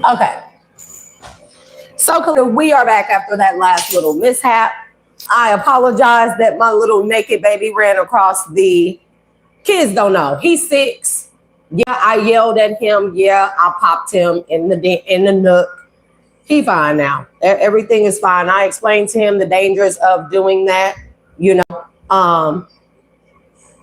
Okay. So we are back after that last little mishap. I apologize that my little naked baby ran across the kids don't know. He's 6. Yeah, I yelled at him. Yeah, I popped him in the nook. He fine now. Everything is fine. I explained to him the dangers of doing that. You know,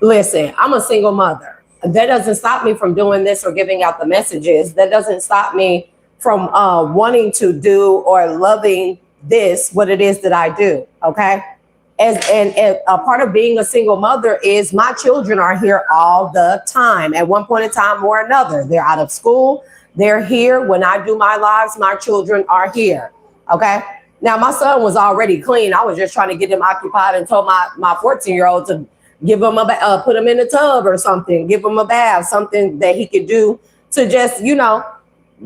listen, I'm a single mother. That doesn't stop me from doing this or giving out the messages. That doesn't stop me from wanting to do or loving this, what it is that I do. Okay. And a part of being a single mother is my children are here all the time. At one point in time or another, they're out of school. They're here. When I do my lives, my children are here. Okay. Now, my son was already clean. I was just trying to get him occupied and told my 14-year-old to give him put him in a tub or something, give him a bath, something that he could do to just,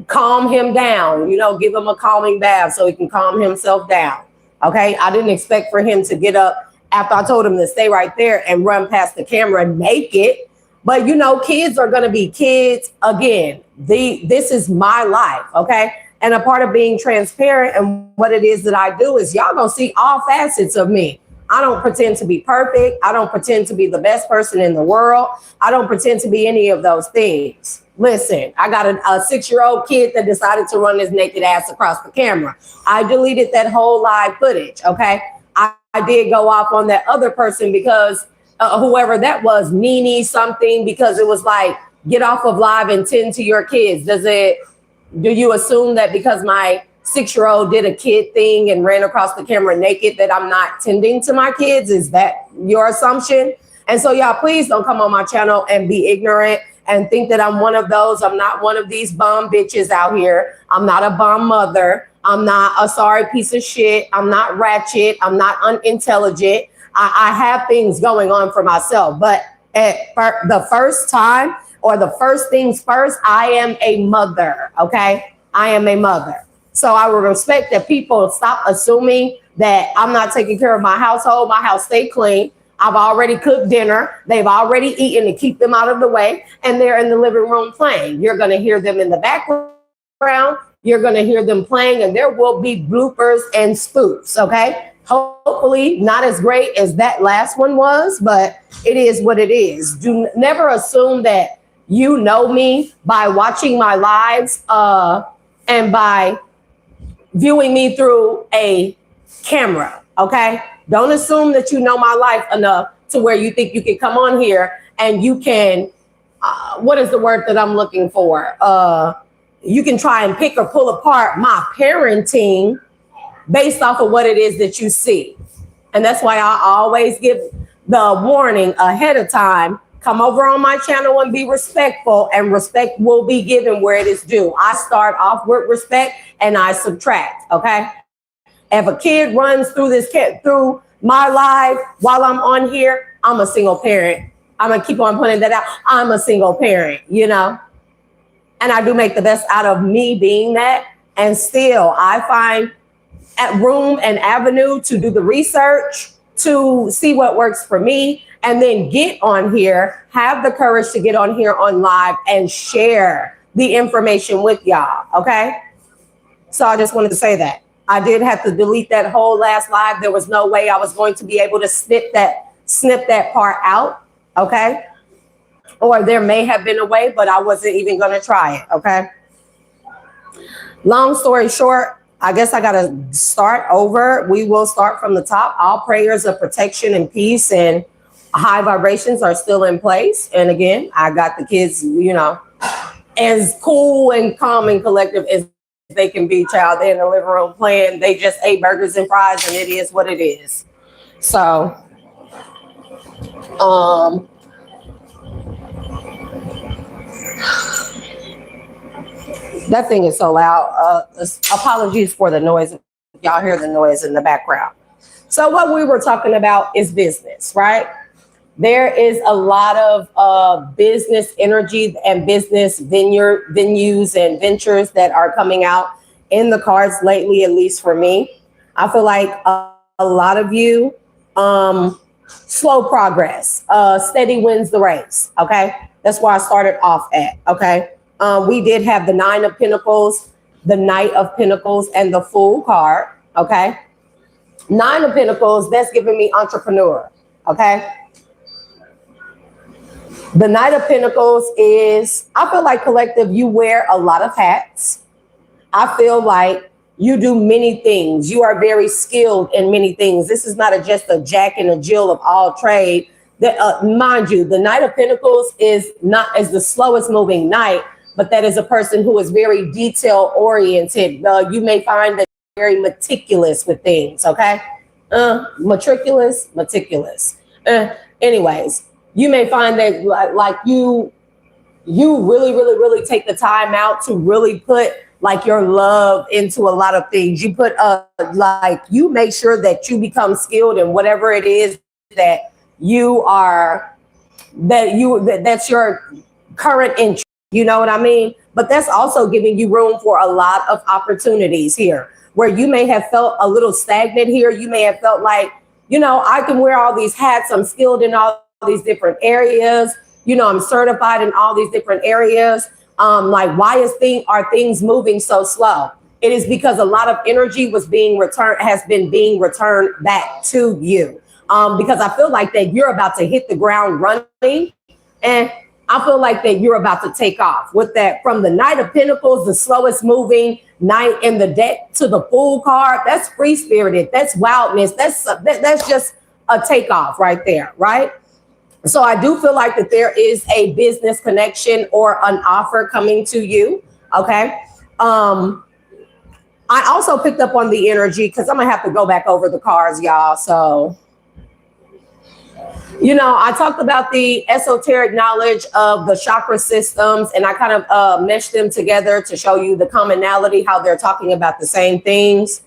calm him down, give him a calming bath so he can calm himself down. Okay. I didn't expect for him to get up after I told him to stay right there and run past the camera naked. But, kids are going to be kids again. This is my life. Okay. And a part of being transparent and what it is that I do is y'all going to see all facets of me. I don't pretend to be perfect. I don't pretend to be the best person in the world. I don't pretend to be any of those things. Listen, I got a 6-year-old kid that decided to run his naked ass across the camera. I deleted that whole live footage, okay? I did go off on that other person because whoever that was, Nene something, because it was like, get off of live and tend to your kids. Do you assume that because my 6-year-old did a kid thing and ran across the camera naked that I'm not tending to my kids? Is that your assumption? And so y'all, please don't come on my channel and be ignorant and think that I'm one of those. I'm not one of these bum bitches out here. I'm not a bum mother. I'm not a sorry piece of shit. I'm not ratchet. I'm not unintelligent. I have things going on for myself. But the first time or the first things first, I am a mother, okay? I am a mother. So I would respect that people stop assuming that I'm not taking care of my household. My house stay clean. I've already cooked dinner. They've already eaten to keep them out of the way. And they're in the living room playing. You're going to hear them in the background. You're going to hear them playing. And there will be bloopers and spoofs, okay? Hopefully not as great as that last one was, but it is what it is. Do never assume that you know me by watching my lives and by viewing me through a camera, okay? Don't assume that you know my life enough to where you think you can come on here and you can, what is the word that I'm looking for? You can try and pick or pull apart my parenting based off of what it is that you see. And that's why I always give the warning ahead of time. Come over on my channel and be respectful, and respect will be given where it is due. I start off with respect and I subtract, okay? If a kid runs through my life while I'm on here, I'm a single parent. I'm going to keep on putting that out. I'm a single parent, And I do make the best out of me being that. And still, I find room and avenue to do the research, to see what works for me, and then get on here, have the courage to get on here on live and share the information with y'all, okay? So I just wanted to say that. I did have to delete that whole last live. There was no way I was going to be able to snip that part out, okay? Or there may have been a way, but I wasn't even going to try it, okay? Long story short, I guess I got to start over. We will start from the top. All prayers of protection and peace and high vibrations are still in place. And again, I got the kids, as cool and calm and collective as they can be, child. They're in the living room playing. They just ate burgers and fries, and it is what it is. So, that thing is so loud. Apologies for the noise. Y'all hear the noise in the background. So what we were talking about is business, right? There is a lot of business energy and business venues and ventures that are coming out in the cards lately, at least for me. I feel like a lot of you, slow progress. steady wins the race. Okay. That's where I started off at. Okay. We did have the 9 of Pentacles, the Knight of Pentacles, and the Fool card. Okay. 9 of Pentacles, that's giving me entrepreneur. Okay. The Knight of Pentacles is, I feel like, collective, you wear a lot of hats. I feel like you do many things. You are very skilled in many things. This is not just a Jack and a Jill of all trade. Mind you, the Knight of Pentacles is not as the slowest moving knight, but that is a person who is very detail oriented. You may find that very meticulous with things. Okay. Meticulous. Anyways, you may find that like you really take the time out to really put like your love into a lot of things. You put like you make sure that you become skilled in whatever it is that you are, that's your current interest. You know what I mean? But that's also giving you room for a lot of opportunities here, where you may have felt a little stagnant here. You may have felt like, you know, I can wear all these hats. I'm skilled in all these different areas. You know, I'm certified in all these different areas. Like, why are things moving so slow? It is because a lot of energy has been being returned back to you. Because I feel like that you're about to hit the ground running, and I feel like that you're about to take off with that. From the Knight of Pentacles, the slowest moving knight in the deck, to the Fool card. That's free spirited. That's wildness. That's just a takeoff right there, right? So I do feel like that there is a business connection or an offer coming to you. Okay. I also picked up on the energy, because I'm gonna have to go back over the cards, y'all. So, you know, I talked about the esoteric knowledge of the chakra systems, and I kind of meshed them together to show you the commonality, how they're talking about the same things.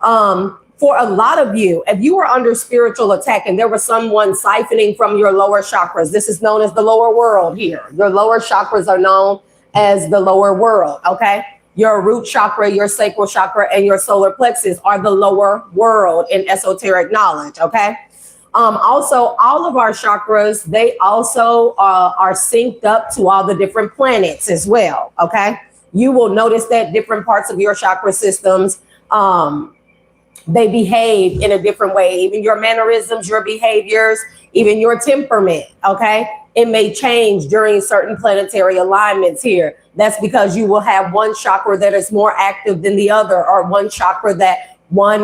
For a lot of you, if you were under spiritual attack and there was someone siphoning from your lower chakras, this is known as the lower world here. Your lower chakras are known as the lower world, okay? Your root chakra, your sacral chakra, and your solar plexus are the lower world in esoteric knowledge, okay? Also, all of our chakras, they also are synced up to all the different planets as well, okay? You will notice that different parts of your chakra systems, they behave in a different way. Even your mannerisms, your behaviors, even your temperament, okay? It may change during certain planetary alignments here. That's because you will have one chakra that is more active than the other, or one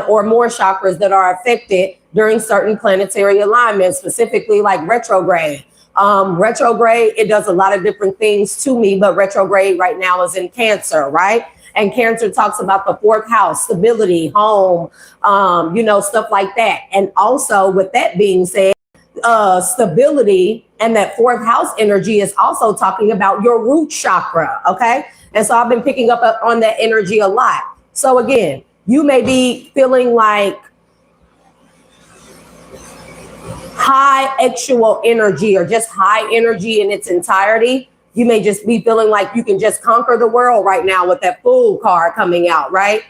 or more chakras that are affected during certain planetary alignments, specifically like retrograde. Retrograde, it does a lot of different things to me, but retrograde right now is in Cancer, right? And Cancer talks about the 4th house, stability, home, you know, stuff like that. And also, with that being said, stability and that 4th house energy is also talking about your root chakra, okay? And so I've been picking up on that energy a lot. So again, you may be feeling like high actual energy, or just high energy in its entirety. You may just be feeling like you can just conquer the world right now with that Fool card coming out, right?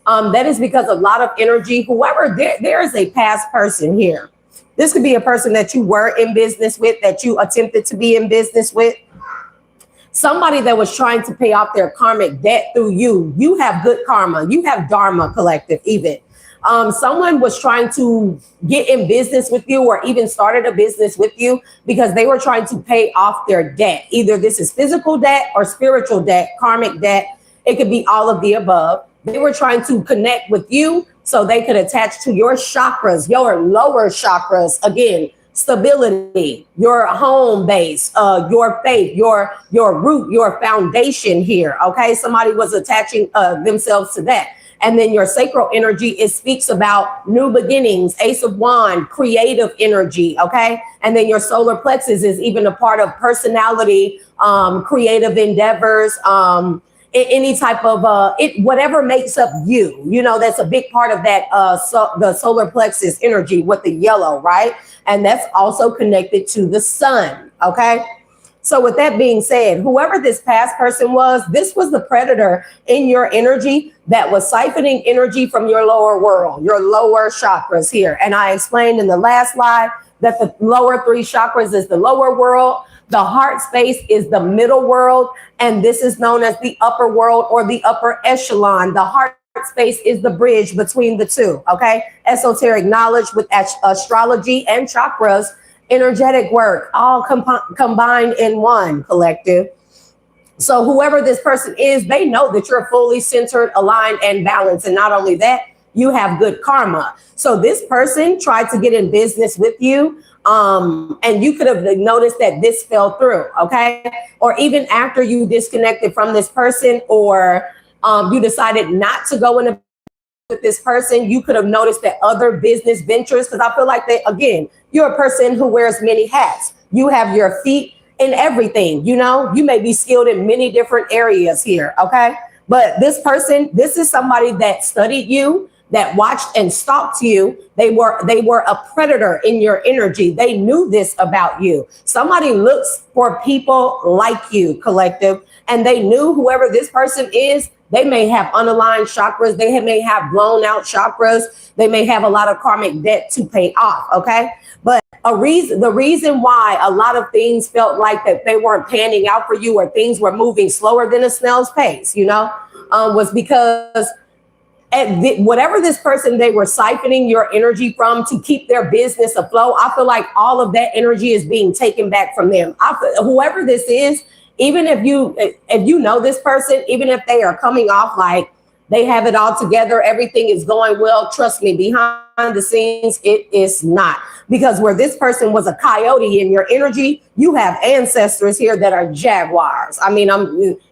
That is because a lot of energy, there is a past person here. This could be a person that you were in business with, that you attempted to be in business with. Somebody that was trying to pay off their karmic debt through you. You have good karma. You have dharma, collective, even. Someone was trying to get in business with you, or even started a business with you, because they were trying to pay off their debt. Either this is physical debt or spiritual debt, karmic debt. It could be all of the above. They were trying to connect with you so they could attach to your chakras, your lower chakras. Again, stability, your home base, your faith, your root, your foundation here. Okay. Somebody was attaching themselves to that. And then your sacral energy, it speaks about new beginnings, Ace of Wands, creative energy, okay? And then your solar plexus is even a part of personality, creative endeavors, any type of, whatever makes up you, you know, that's a big part of that, the solar plexus energy with the yellow, right? And that's also connected to the sun, okay? So with that being said, whoever this past person was, this was the predator in your energy that was siphoning energy from your lower world, your lower chakras here. And I explained in the last live that the lower three chakras is the lower world, the heart space is the middle world, and this is known as the upper world or the upper echelon. The heart space is the bridge between the two, okay? Esoteric knowledge with astrology and chakras, energetic work, all combined in one collective. So whoever this person is, they know that you're fully centered, aligned, and balanced. And not only that, you have good karma. So this person tried to get in business with you, and you could have noticed that this fell through, okay? Or even after you disconnected from this person, or you decided not to go into with this person, you could have noticed that other business ventures, because I feel like that, again, you're a person who wears many hats. You have your feet in everything, you know, you may be skilled in many different areas here, okay? But this person, this is somebody that studied you, that watched and stalked you. They were a predator in your energy. They knew this about you. Somebody looks for people like you, collective, and they knew whoever this person is, they may have unaligned chakras. They may have blown out chakras. They may have a lot of karmic debt to pay off, okay? But the reason why a lot of things felt like that they weren't panning out for you, or things were moving slower than a snail's pace, you know, was because whatever this person, they were siphoning your energy from to keep their business afloat. I feel like all of that energy is being taken back from them. Whoever this is, even if you know this person, even if they are coming off like they have it all together, everything is going well, trust me, behind the scenes, it is not. Because where this person was a coyote in your energy, you have ancestors here that are jaguars. I mean,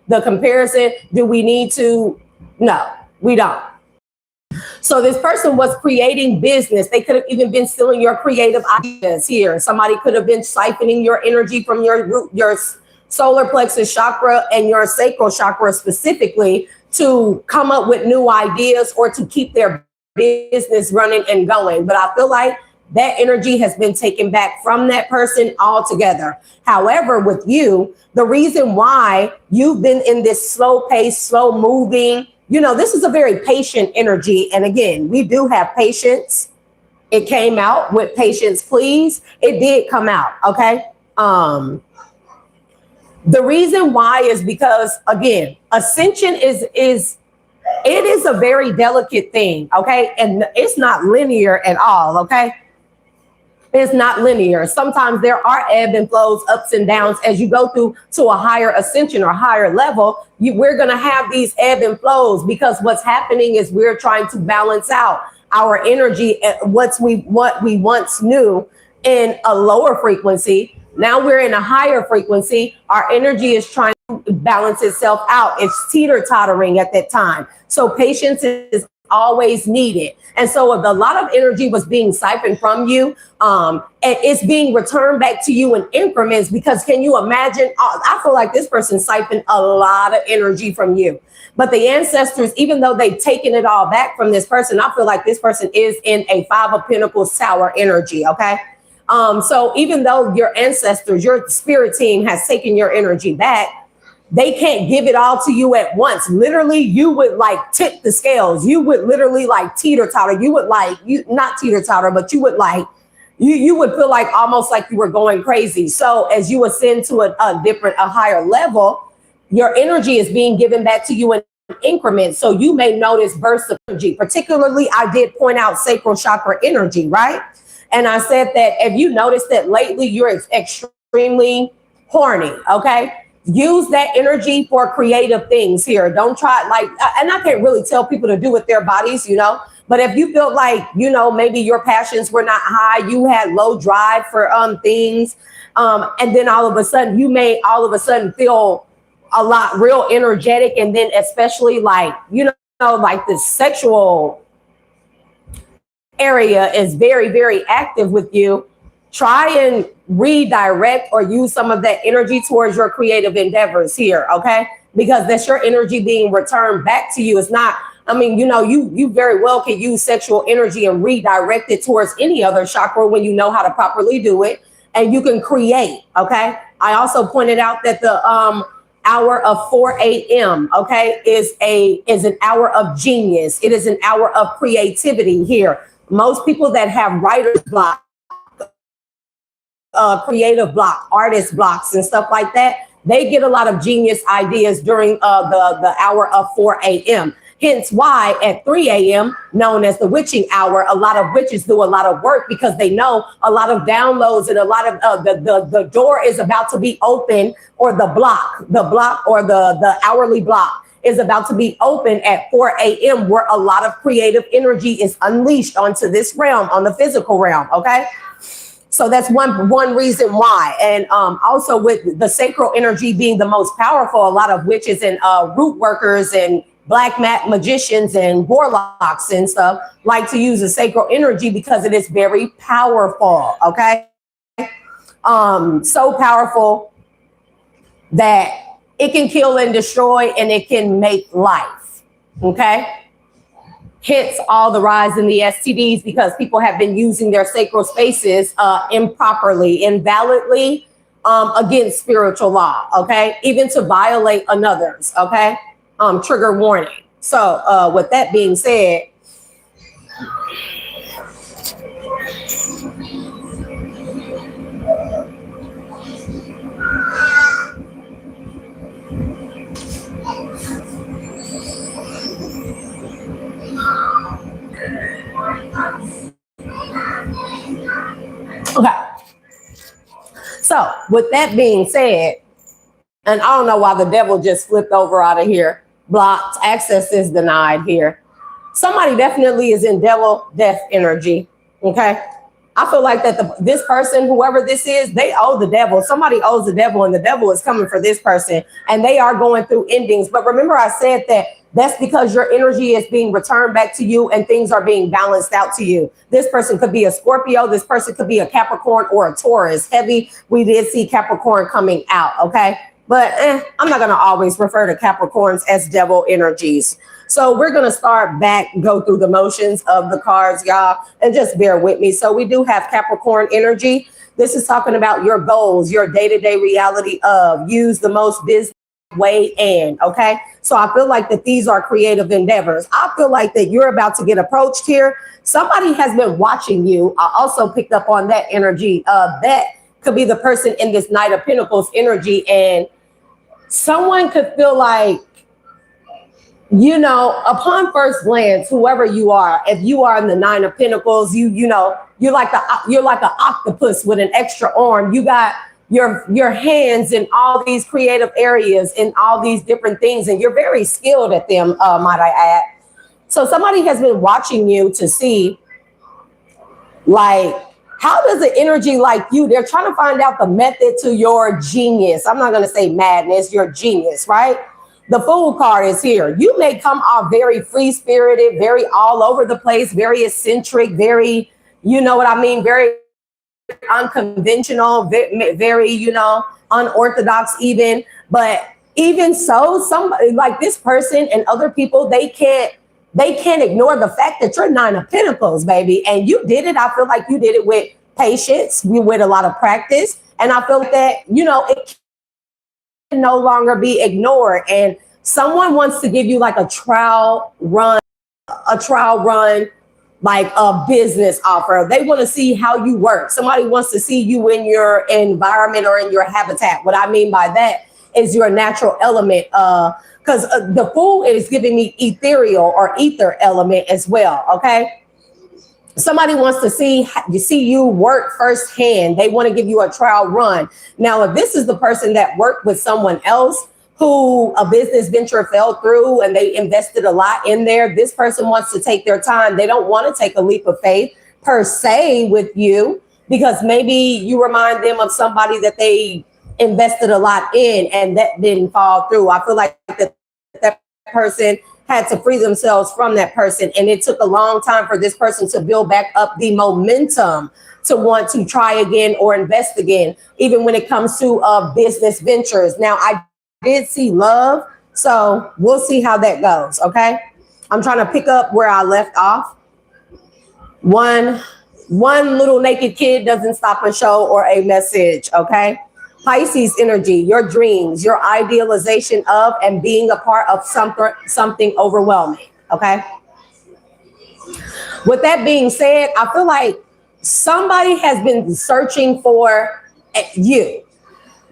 the comparison, do we need to? No, we don't. So this person was creating business. They could have even been stealing your creative ideas here. Somebody could have been siphoning your energy from your solar plexus chakra and your sacral chakra specifically to come up with new ideas or to keep their business running and going. But I feel like that energy has been taken back from that person altogether. However, with you, the reason why you've been in this slow pace, slow moving, you know, this is a very patient energy. And again, we do have patience. It came out with patience, please. It did come out, okay? The reason why is because, again, ascension is a very delicate thing, okay? And it's not linear at all, okay? It's not linear. Sometimes there are ebb and flows, ups and downs as you go through to a higher ascension or higher level. We're going to have these ebb and flows because what's happening is we're trying to balance out our energy at what we once knew in a lower frequency. Now we're in a higher frequency. Our energy is trying to balance itself out. It's teeter-tottering at that time. So patience is always needed. And so if a lot of energy was being siphoned from you, and it's being returned back to you in increments, because can you imagine? I feel like this person siphoned a lot of energy from you. But the ancestors, even though they've taken it all back from this person, I feel like this person is in a Five of Pentacles Tower energy, okay? So even though your ancestors, your spirit team has taken your energy back, they can't give it all to you at once. Literally, you would like tip the scales. You would literally like teeter-totter. You would like, not teeter-totter, but you would like, you would feel like almost like you were going crazy. So as you ascend to a higher level, your energy is being given back to you in increments. So you may notice bursts of energy. Particularly, I did point out sacral chakra energy, right? And I said that if you notice that lately you're extremely horny, okay? Use that energy for creative things here. Don't try and I can't really tell people to do with their bodies, you know, but if you feel like, you know, maybe your passions were not high, you had low drive for things, and then all of a sudden you may all of a sudden feel a lot real energetic. And then especially like, you know, like the sexual area is very, very active with you. Try and redirect or use some of that energy towards your creative endeavors here, okay? Because that's your energy being returned back to you. It's not, I mean, you know, you very well can use sexual energy and redirect it towards any other chakra when you know how to properly do it, and you can create, okay? I also pointed out that the hour of 4 a.m., okay, is an hour of genius. It is an hour of creativity here. Most people that have writer's block creative block, artist blocks and stuff like that, they get a lot of genius ideas during the hour of 4 a.m. Hence why at 3 a.m., known as the witching hour, a lot of witches do a lot of work because they know a lot of downloads and a lot of the door is about to be open, or the block or the hourly block is about to be open at 4 a.m. where a lot of creative energy is unleashed onto this realm, on the physical realm. Okay. So that's one reason why. And also with the sacral energy being the most powerful, a lot of witches and root workers and black magicians and warlocks and stuff like to use the sacral energy because it is very powerful. Okay. So powerful that it can kill and destroy, and it can make life. Okay. Hence all the rise in the STDs, because people have been using their sacral spaces improperly, invalidly, against spiritual law. Okay. Even to violate another's. Okay. Trigger warning. So with that being said, okay. So with that being said, and I don't know why the devil just flipped over out of here. Blocked, access is denied here. Somebody definitely is in devil death energy. Okay. I feel like that this person, whoever this is, they owe the devil. Somebody owes the devil, and the devil is coming for this person, and they are going through endings. But remember, I said that that's because your energy is being returned back to you and things are being balanced out to you. This person could be a Scorpio. This person could be a Capricorn or a Taurus. Heavy, we did see Capricorn coming out. Okay. But I'm not going to always refer to Capricorns as devil energies. So we're going to start back, go through the motions of the cards, y'all, and just bear with me. So we do have Capricorn energy. This is talking about your goals, your day-to-day reality of use the most business way in. Okay. So I feel like that these are creative endeavors. I feel like that you're about to get approached here. Somebody has been watching you. I also picked up on that energy. That could be the person in this Knight of Pentacles energy, and someone could feel like, you know, upon first glance, whoever you are, if you are in the Nine of Pentacles, you know, you're like an octopus with an extra arm. You got your hands in all these creative areas, in all these different things, and you're very skilled at them, might I add. So somebody has been watching you to see, like, how does an energy like you, they're trying to find out the method to your genius. I'm not going to say madness, your genius, right? The Fool card is here. You may come off very free-spirited, very all over the place, very eccentric, very, you know what I mean, very unconventional, very, you know, unorthodox even. But even so, somebody like this person and other people, they can't ignore the fact that you're Nine of Pentacles, baby. And you did it. I feel like you did it with patience, with a lot of practice. And I feel that, you know, it can no longer be ignored. And someone wants to give you like a trial run, like a business offer. They want to see how you work. Somebody wants to see you in your environment or in your habitat. What I mean by that is your natural element. Because the Fool is giving me ethereal or ether element as well. Okay. Somebody wants to see you work firsthand. They want to give you a trial run. Now, if this is the person that worked with someone else who a business venture fell through and they invested a lot in there, this person wants to take their time. They don't want to take a leap of faith per se with you, because maybe you remind them of somebody that they invested a lot in and that didn't fall through. I feel like that person had to free themselves from that person. And it took a long time for this person to build back up the momentum to want to try again or invest again, even when it comes to business ventures. Now, I did see love, so we'll see how that goes. Okay. I'm trying to pick up where I left off. One little naked kid doesn't stop a show or a message. Okay. Pisces energy, your dreams, your idealization of and being a part of something overwhelming. Okay. With that being said, I feel like somebody has been searching for you,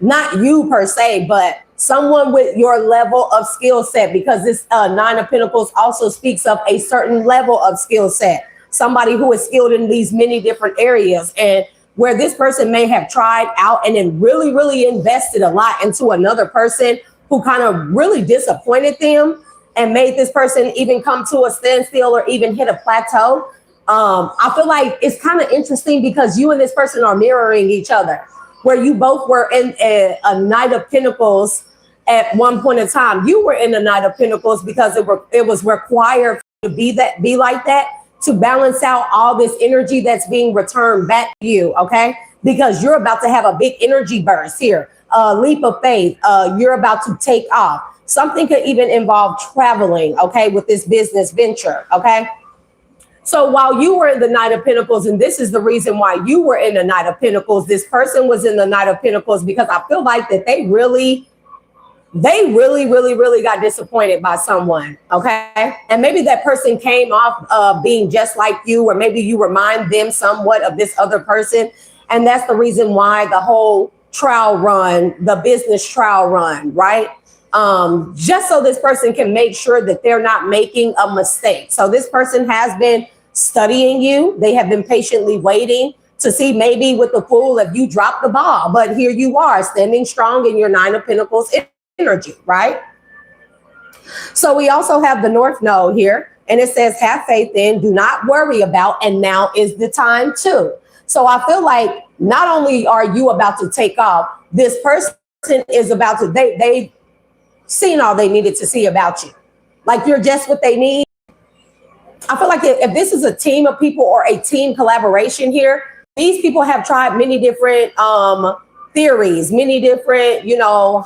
not you per se, but someone with your level of skill set, because this Nine of Pentacles also speaks of a certain level of skill set. Somebody who is skilled in these many different areas, and where this person may have tried out and then really, really invested a lot into another person who kind of really disappointed them and made this person even come to a standstill or even hit a plateau. I feel like it's kind of interesting because you and this person are mirroring each other, where you both were in a Knight of Pentacles at one point in time. You were in the Knight of Pentacles because it was required to be like that, to balance out all this energy that's being returned back to you, okay? Because you're about to have a big energy burst here, a leap of faith. You're about to take off. Something could even involve traveling, okay, with this business venture, okay? So while you were in the Knight of Pentacles, and this is the reason why you were in the Knight of Pentacles, this person was in the Knight of Pentacles because I feel like that they really got disappointed by someone, okay? And maybe that person came off being just like you, or maybe you remind them somewhat of this other person. And that's the reason why the whole trial run, the business trial run, right? Just so this person can make sure that they're not making a mistake. So this person has been studying you. They have been patiently waiting to see maybe with the Fool if you drop the ball. But here you are standing strong in your Nine of Pentacles energy, right? So we also have the North Node here, and it says, have faith in, do not worry about, and now is the time too. So I feel like not only are you about to take off, this person is about to, they've seen all they needed to see about you. Like you're just what they need. I feel like if this is a team of people or a team collaboration here, these people have tried many different theories, many different,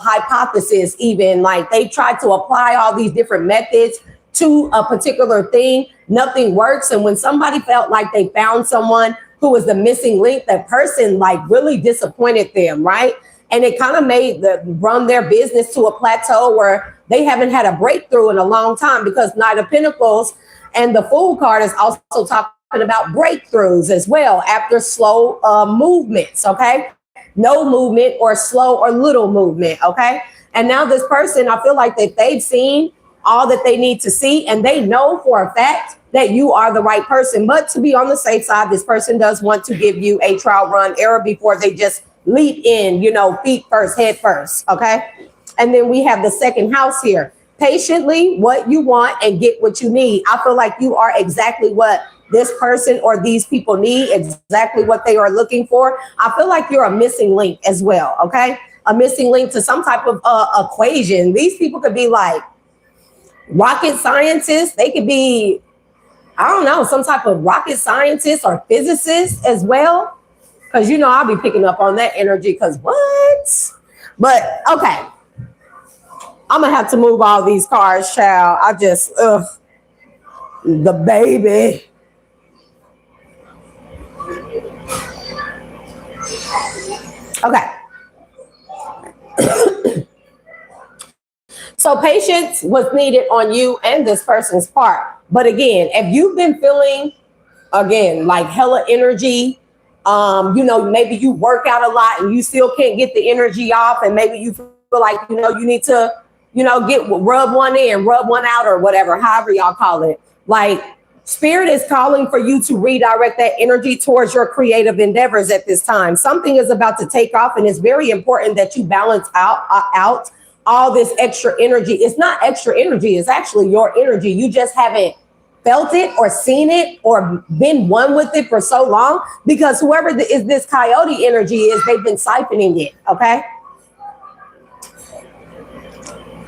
hypotheses, even like they tried to apply all these different methods to a particular thing. Nothing works. And when somebody felt like they found someone who was the missing link, that person like really disappointed them, right? And it kind of made run their business to a plateau where they haven't had a breakthrough in a long time, because Knight of Pentacles and the Fool card is also talking about breakthroughs as well after slow movements, okay? No movement or slow or little movement, okay? And now this person, I feel like that they've seen all that they need to see, and they know for a fact that you are the right person. But to be on the safe side, this person does want to give you a trial run error before they just leap in, feet first, head first, okay? And then we have the second house here. Patiently, what you want and get what you need. I feel like you are exactly what this person or these people need, exactly what they are looking for. I feel like you're a missing link as well, okay? A missing link to some type of equation. These people could be like rocket scientists. They could be, I don't know, some type of rocket scientist or physicist as well. Because, I'll be picking up on that energy, because what? But, okay. I'm going to have to move all these cards, child. I just, the baby. Okay. So patience was needed on you and this person's part. But again, if you've been feeling, again, like hella energy, maybe you work out a lot and you still can't get the energy off, and maybe you feel like, you need to, rub one in, rub one out, or whatever, however y'all call it. Like, Spirit is calling for you to redirect that energy towards your creative endeavors at this time. Something is about to take off, and it's very important that you balance out all this extra energy. It's not extra energy. It's actually your energy. You just haven't felt it or seen it or been one with it for so long, because whoever is this coyote energy is, they've been siphoning it, okay?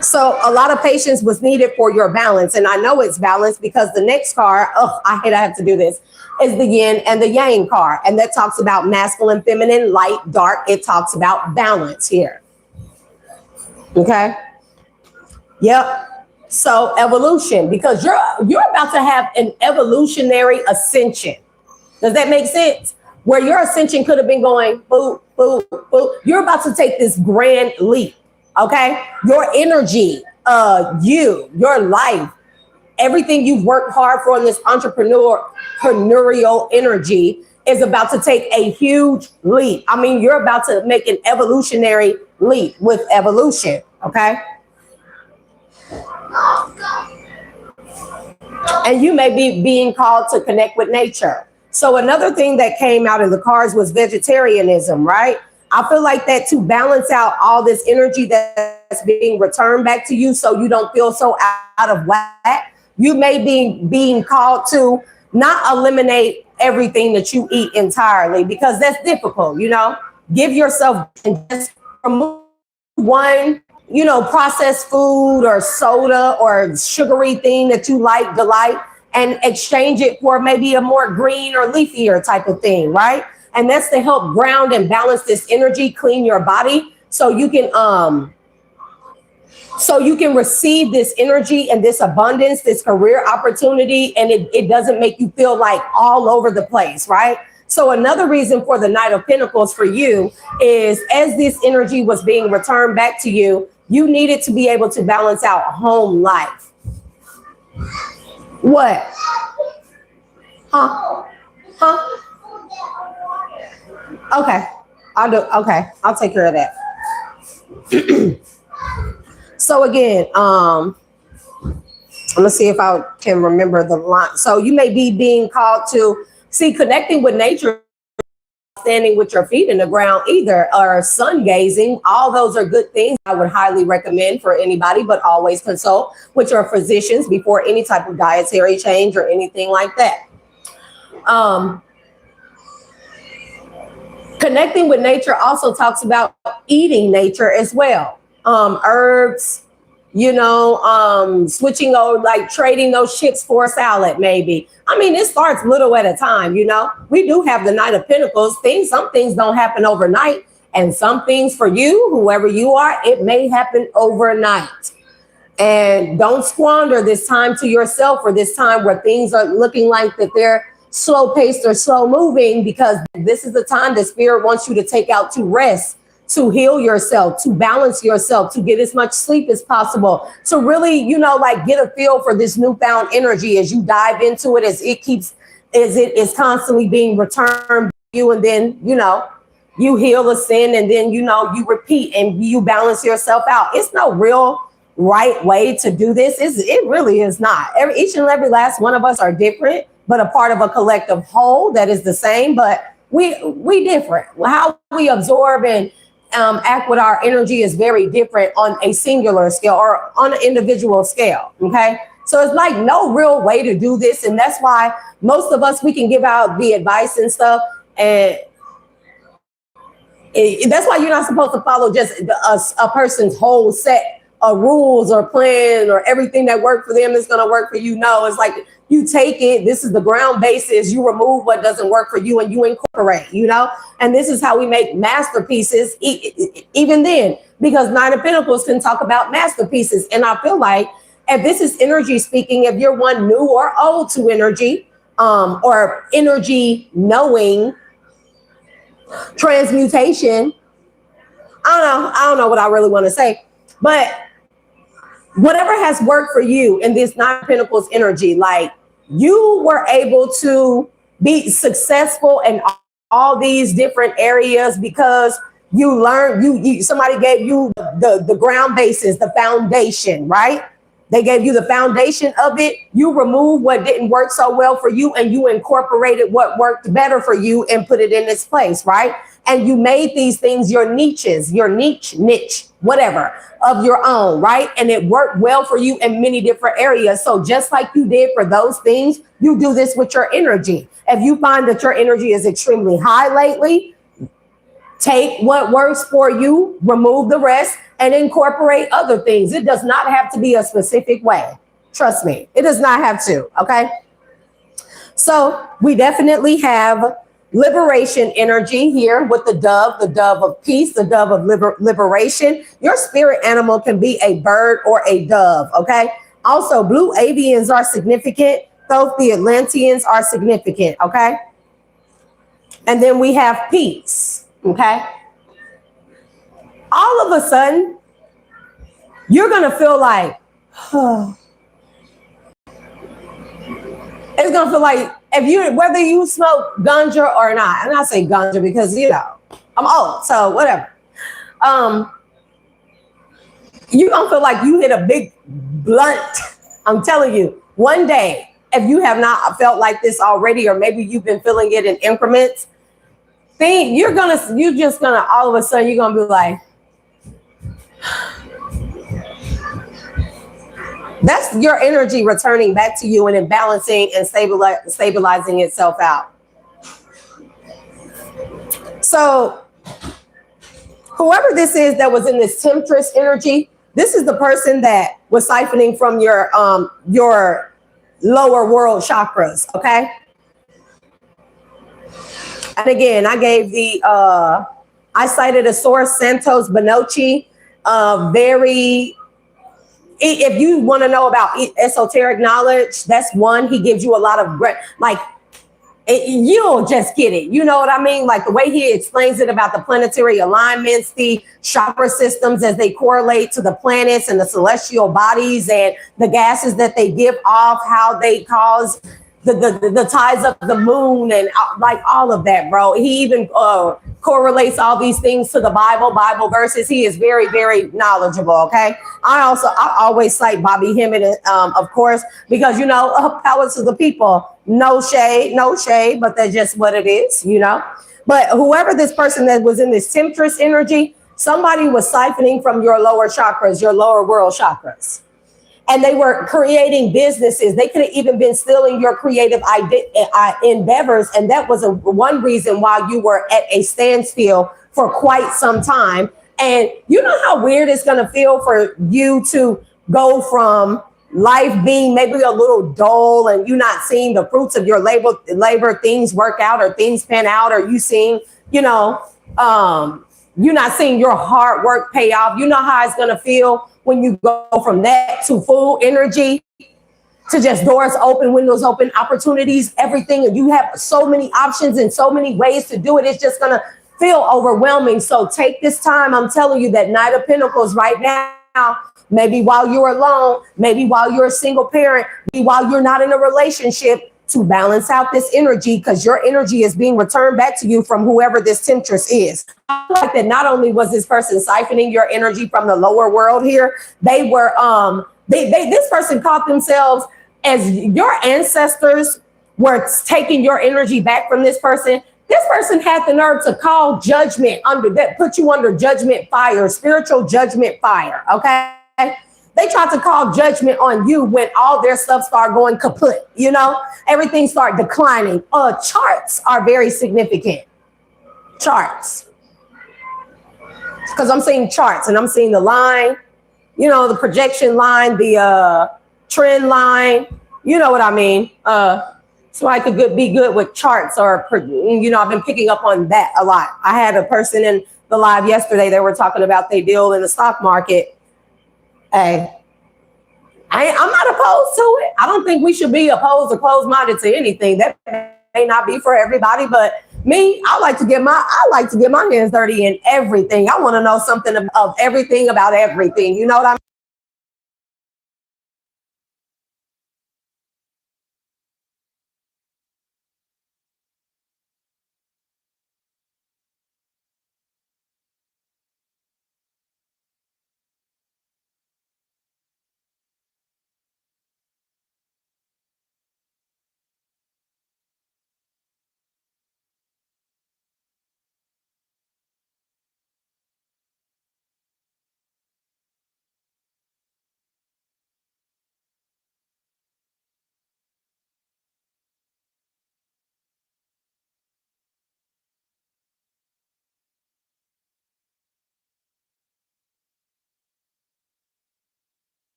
So a lot of patience was needed for your balance. And I know it's balanced because the next card, I hate I have to do this, is the yin and the yang card. And that talks about masculine, feminine, light, dark. It talks about balance here. Okay. Yep. So evolution, because you're about to have an evolutionary ascension. Does that make sense? Where your ascension could have been going, boop, boop, boop. You're about to take this grand leap. Okay, your energy, your life, everything you've worked hard for in this entrepreneurial energy is about to take a huge leap. I mean, you're about to make an evolutionary leap with evolution, okay? And you may be being called to connect with nature. So another thing that came out of the cards was vegetarianism, right? I feel like that to balance out all this energy that's being returned back to you so you don't feel so out of whack, you may be being called to not eliminate everything that you eat entirely, because that's difficult, you know? Give yourself and just remove one, you know, processed food or soda or sugary thing that you like, delight, and exchange it for maybe a more green or leafier type of thing, right? And that's to help ground and balance this energy, clean your body so you can receive this energy and this abundance, this career opportunity, and it doesn't make you feel like all over the place, right? So another reason for the Knight of Pentacles for you is, as this energy was being returned back to you, you needed to be able to balance out home life. What? Huh? Okay. I'll take care of that. So again, let's see if I can remember the line. So you may be being called to see connecting with nature, standing with your feet in the ground either, or sun gazing. All those are good things I would highly recommend for anybody, but always consult with your physicians before any type of dietary change or anything like that. Connecting with nature also talks about eating nature as well. Herbs, you know, switching over, like trading those chips for a salad, maybe. I mean, it starts little at a time, you know. We do have the Knight of Pentacles. Some things don't happen overnight. And some things for you, whoever you are, it may happen overnight. And don't squander this time to yourself, or this time where things are looking like that they're slow paced or slow moving, because this is the time that Spirit wants you to take out to rest, to heal yourself, to balance yourself, to get as much sleep as possible, to really, you know, like get a feel for this newfound energy as you dive into it, as it is constantly being returned to you. And then, you know, you heal a sin, and then, you know, you repeat and you balance yourself out. It's no real right way to do this. It really is not. Each and every last one of us are different, but a part of a collective whole that is the same, but we different. How we absorb and act with our energy is very different on a singular scale or on an individual scale, okay? So it's like no real way to do this, and that's why most of us, we can give out the advice and stuff, and that's why you're not supposed to follow just a person's whole set of rules or plan, or everything that worked for them is going to work for you. No, it's like you take it. This is the ground basis. You remove what doesn't work for you and you incorporate, you know, and this is how we make masterpieces even then, because Nine of Pentacles can talk about masterpieces. And I feel like if this is energy speaking, if you're one new or old to energy, or energy knowing, transmutation, I don't know what I really want to say, but whatever has worked for you in this Nine of Pentacles energy, like you were able to be successful in all these different areas because you learned, somebody gave you the ground basis, the foundation, right? They gave you the foundation of it. You removed what didn't work so well for you, and you incorporated what worked better for you and put it in its place, right? And you made these things your niches, your niche, whatever, of your own, right? And it worked well for you in many different areas. So just like you did for those things, you do this with your energy. If you find that your energy is extremely high lately, take what works for you, remove the rest, and incorporate other things. It does not have to be a specific way. Trust me, it does not have to, okay? So we definitely have liberation energy here with the dove of peace, the dove of liberation. Your spirit animal can be a bird or a dove, okay? Also, blue avians are significant. Both the Atlanteans are significant, okay? And then we have peace, okay? All of a sudden, you're going to feel like, it's going to feel like if you, whether you smoke ganja or not, and I say ganja because, you know, I'm old, so whatever. Um, you don't feel like you hit a big blunt. I'm telling you, one day, if you have not felt like this already, or maybe you've been feeling it in increments, think you're just gonna all of a sudden you're gonna be like, that's your energy returning back to you and then balancing and stabilizing itself out. So whoever this is that was in this temptress energy, this is the person that was siphoning from your lower world chakras, okay? And again, I gave I cited a source, Santos Bonacci, very, if you want to know about esoteric knowledge, that's one. He gives you a lot of, like, you'll just get it. You know what I mean? Like the way he explains it about the planetary alignments, the chakra systems as they correlate to the planets and the celestial bodies and the gases that they give off, how they cause the tides of the moon and like all of that, bro. He even correlates all these things to the Bible verses. He is very, very knowledgeable. Okay. I always cite Bobby Hemmett, of course, because, you know, power to the people. No shade, but that's just what it is, you know. But whoever this person that was in this temptress energy, somebody was siphoning from your lower chakras, your lower world chakras. And they were creating businesses. They could have even been stealing your creative endeavors. And that was one reason why you were at a standstill for quite some time. And you know how weird it's going to feel for you to go from life being maybe a little dull and you not seeing the fruits of your labor, things work out or things pan out, or you seeing, you know, you're not seeing your hard work pay off. You know how it's going to feel when you go from that to full energy, to just doors open, windows open, opportunities, everything. And you have so many options and so many ways to do it. It's just going to feel overwhelming. So take this time. I'm telling you that Knight of Pentacles right now, maybe while you're alone, maybe while you're a single parent, maybe while you're not in a relationship, to balance out this energy, because your energy is being returned back to you from whoever this temptress is. I like that not only was this person siphoning your energy from the lower world here, they were this person caught themselves as your ancestors were taking your energy back from this person. This person had the nerve to call judgment put you under judgment fire, spiritual judgment fire, okay? They tried to call judgment on you when all their stuff started going kaput, you know? Everything started declining. Charts are very significant. Charts. Because I'm seeing charts and I'm seeing the line, you know, the projection line, the trend line, you know what I mean? So I could be good with charts, or, you know, I've been picking up on that a lot. I had a person in the live yesterday, they were talking about they deal in the stock market. Hey, I'm not opposed to it. I don't think we should be opposed or closed-minded to anything. That may not be for everybody, but me, I like to get my hands dirty in everything. I want to know something of everything about everything. You know what I mean?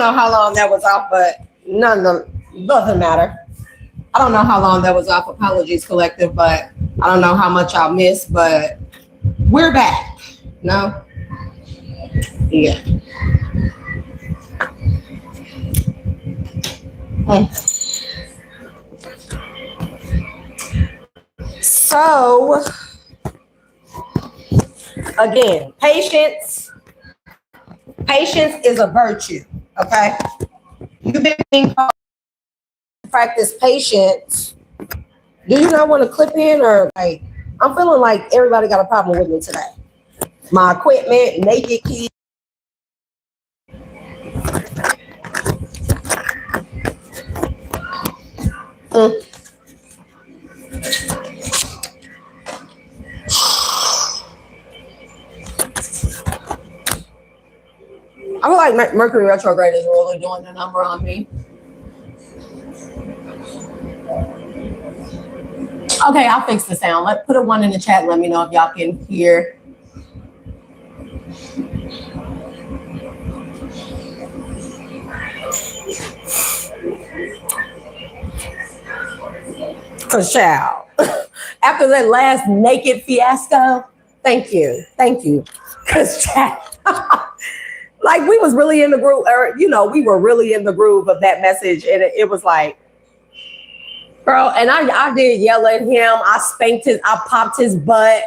know how long that was off, but doesn't matter. I don't know how long that was off Apologies Collective, but I don't know how much I missed, but we're back. No? Yeah. So, again, patience. Patience is a virtue, okay? You've been being called to practice patience. Do you not want to clip in, or like, I'm feeling like everybody got a problem with me today. My equipment, naked keys. I feel like Mercury retrograde is really doing the number on me. Okay, I'll fix the sound. Put a 1 in the chat. Let me know if y'all can hear. Cause child, after that last naked fiasco, thank you. Cause child, like we was really in the groove, or we were really in the groove of that message, and it was like, girl, and I did yell at him. I spanked I popped his butt.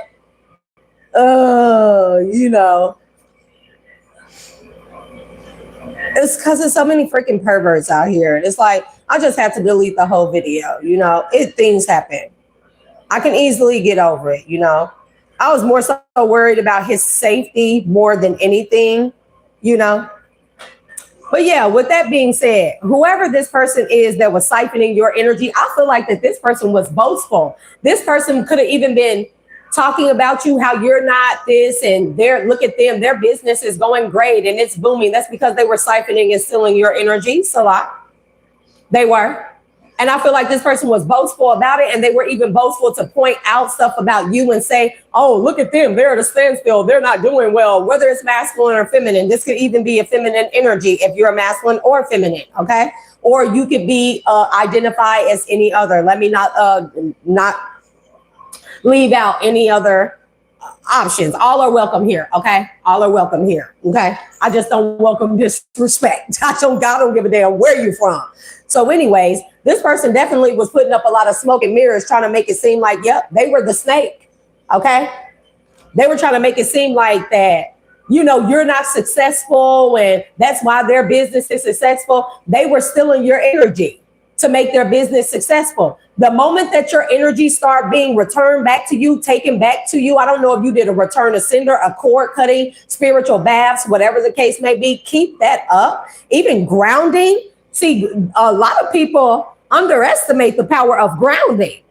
It's because there's so many freaking perverts out here. It's like, I just had to delete the whole video. Things happen. I can easily get over it. I was more so worried about his safety more than anything, But yeah, with that being said, whoever this person is that was siphoning your energy, I feel like that this person was boastful. This person could have even been talking about you, how you're not this, and look at them, their business is going great and it's booming. That's because they were siphoning and stealing your energy. So they were. And I feel like this person was boastful about it, and they were even boastful to point out stuff about you and say, oh, look at them, they're at a standstill, they're not doing well, whether it's masculine or feminine. This could even be a feminine energy if you're a masculine or feminine, okay? Or you could be identify as any other. Let me not leave out any other options. All are welcome here, okay? All are welcome here, okay? I just don't welcome disrespect. I don't give a damn where you're from. So anyways, this person definitely was putting up a lot of smoke and mirrors, trying to make it seem like, yep, they were the snake, okay? They were trying to make it seem like that, you're not successful, and that's why their business is successful. They were stealing your energy to make their business successful. The moment that your energy start being returned back to you, taken back to you, I don't know if you did a return of sender, a cord cutting, spiritual baths, whatever the case may be, keep that up. Even grounding. See, a lot of people underestimate the power of grounding,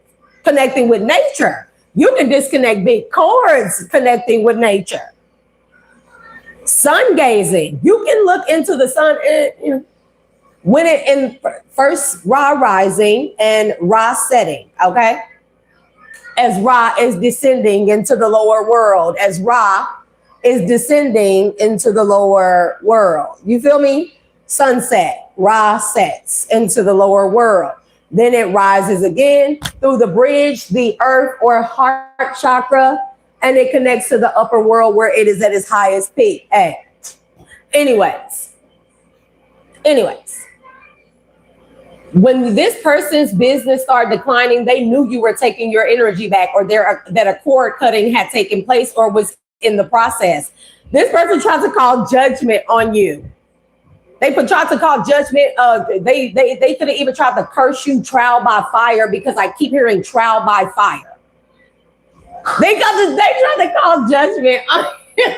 connecting with nature. You can disconnect big cords connecting with nature. Sun gazing. You can look into the sun when it in first Ra rising and Ra setting, okay? As Ra is descending into the lower world, as Ra is descending into the lower world. You feel me? Sunset, Ra sets into the lower world. Then it rises again through the bridge, the earth or heart chakra, and it connects to the upper world where it is at its highest peak. Hey, anyways, when this person's business started declining, they knew you were taking your energy back, or that a cord cutting had taken place or was in the process. This person tried to call judgment on you. They tried to call judgment. They could have even tried to curse you, trial by fire, because I keep hearing trial by fire. They tried to call judgment on you.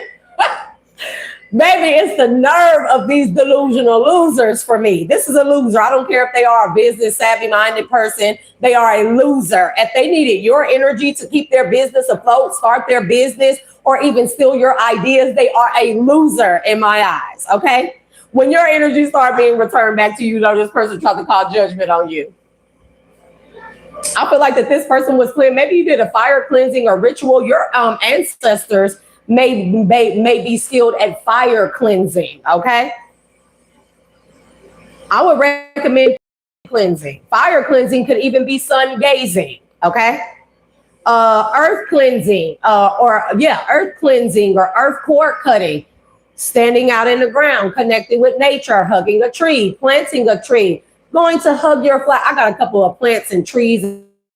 Baby, it's the nerve of these delusional losers for me. This is a loser. I don't care if they are a business savvy minded person. They are a loser. If they needed your energy to keep their business afloat, start their business, or even steal your ideas, they are a loser in my eyes, okay? When your energy start being returned back to you, this person tried to call judgment on you. I feel like that this person was clean. Maybe you did a fire cleansing or ritual. Your ancestors may be skilled at fire cleansing, okay? I would recommend cleansing. Fire cleansing could even be sun gazing. Okay. Earth cleansing, earth cleansing or earth cord cutting, standing out in the ground, connecting with nature, hugging a tree, planting a tree, going to hug your flower. I got a couple of plants and trees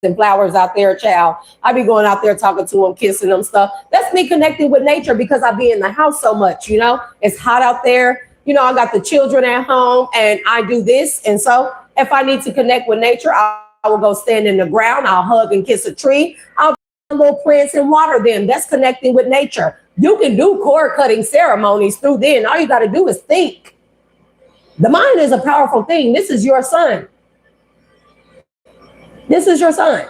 and flowers out there, child. I be going out there talking to them, kissing them stuff. That's me connecting with nature because I be in the house so much, it's hot out there. I got the children at home and I do this. And so if I need to connect with nature, I will go stand in the ground. I'll hug and kiss a tree. I'll do little plants and water them. That's connecting with nature. You can do cord cutting ceremonies through then. All you got to do is think. The mind is a powerful thing. This is your sun. This is your sun.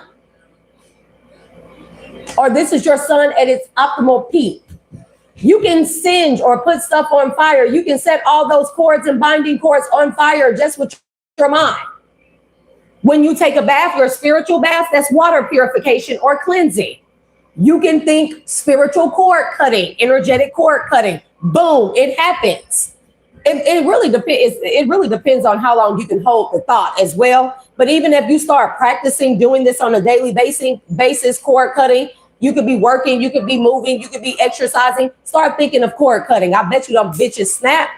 Or this is your sun at its optimal peak. You can singe or put stuff on fire. You can set all those cords and binding cords on fire just with your mind. When you take a bath, your spiritual bath, that's water purification or cleansing. You can think spiritual cord cutting, energetic cord cutting. Boom, it happens. It really depends. It really depends on how long you can hold the thought as well. But even if you start practicing doing this on a daily basis, cord cutting, you could be working, you could be moving, you could be exercising. Start thinking of cord cutting. I bet you them bitches snap.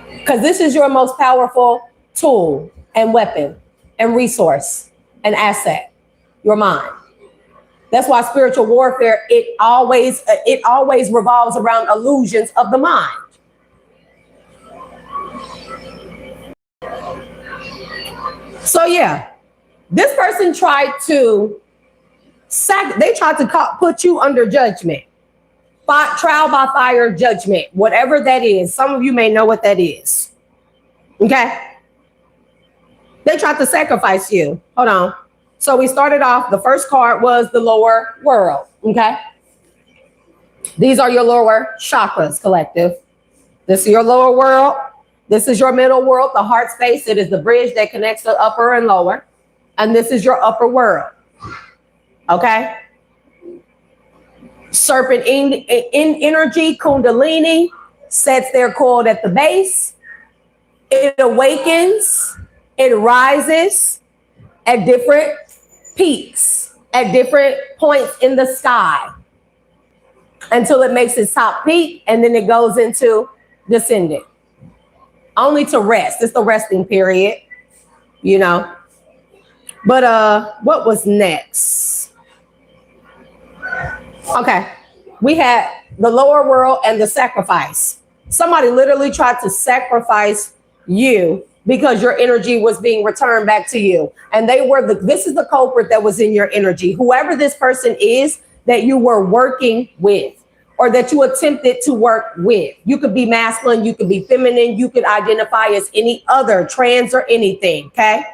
Because this is your most powerful tool and weapon and resource and asset, your mind. That's why spiritual warfare, it always revolves around illusions of the mind. So yeah, this person tried to put you under judgment. Trial by fire judgment, whatever that is. Some of you may know what that is. Okay. They tried to sacrifice you. Hold on. So we started off, the first card was the lower world. Okay. These are your lower chakras, collective. This is your lower world. This is your middle world, the heart space. It is the bridge that connects the upper and lower. And this is your upper world. Okay. Serpent in energy, Kundalini, sets their cord at the base. It awakens. It rises at different peaks, at different points in the sky until it makes its top peak, and then it goes into descendant. Only to rest. It's the resting period, But what was next? Okay. We had the lower world and the sacrifice. Somebody literally tried to sacrifice you because your energy was being returned back to you. And this is the culprit that was in your energy. Whoever this person is that you were working with or that you attempted to work with. You could be masculine, you could be feminine, you could identify as any other, trans or anything, okay?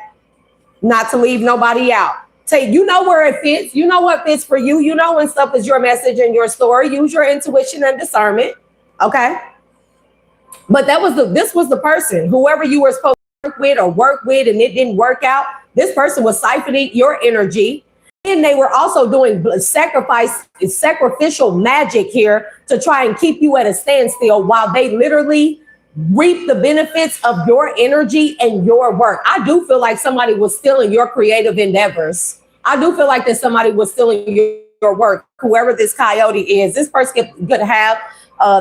Not to leave nobody out. Say, you know where it fits. You know what fits for you. You know when stuff is your message and your story. Use your intuition and discernment, okay? But this was the person, whoever you were supposed to work with and it didn't work out. This person was siphoning your energy. And they were also doing sacrificial magic here to try and keep you at a standstill while they literally reap the benefits of your energy and your work. I do feel like somebody was stealing your creative endeavors. I do feel like that somebody was stealing your work. Whoever this coyote is, this person could have,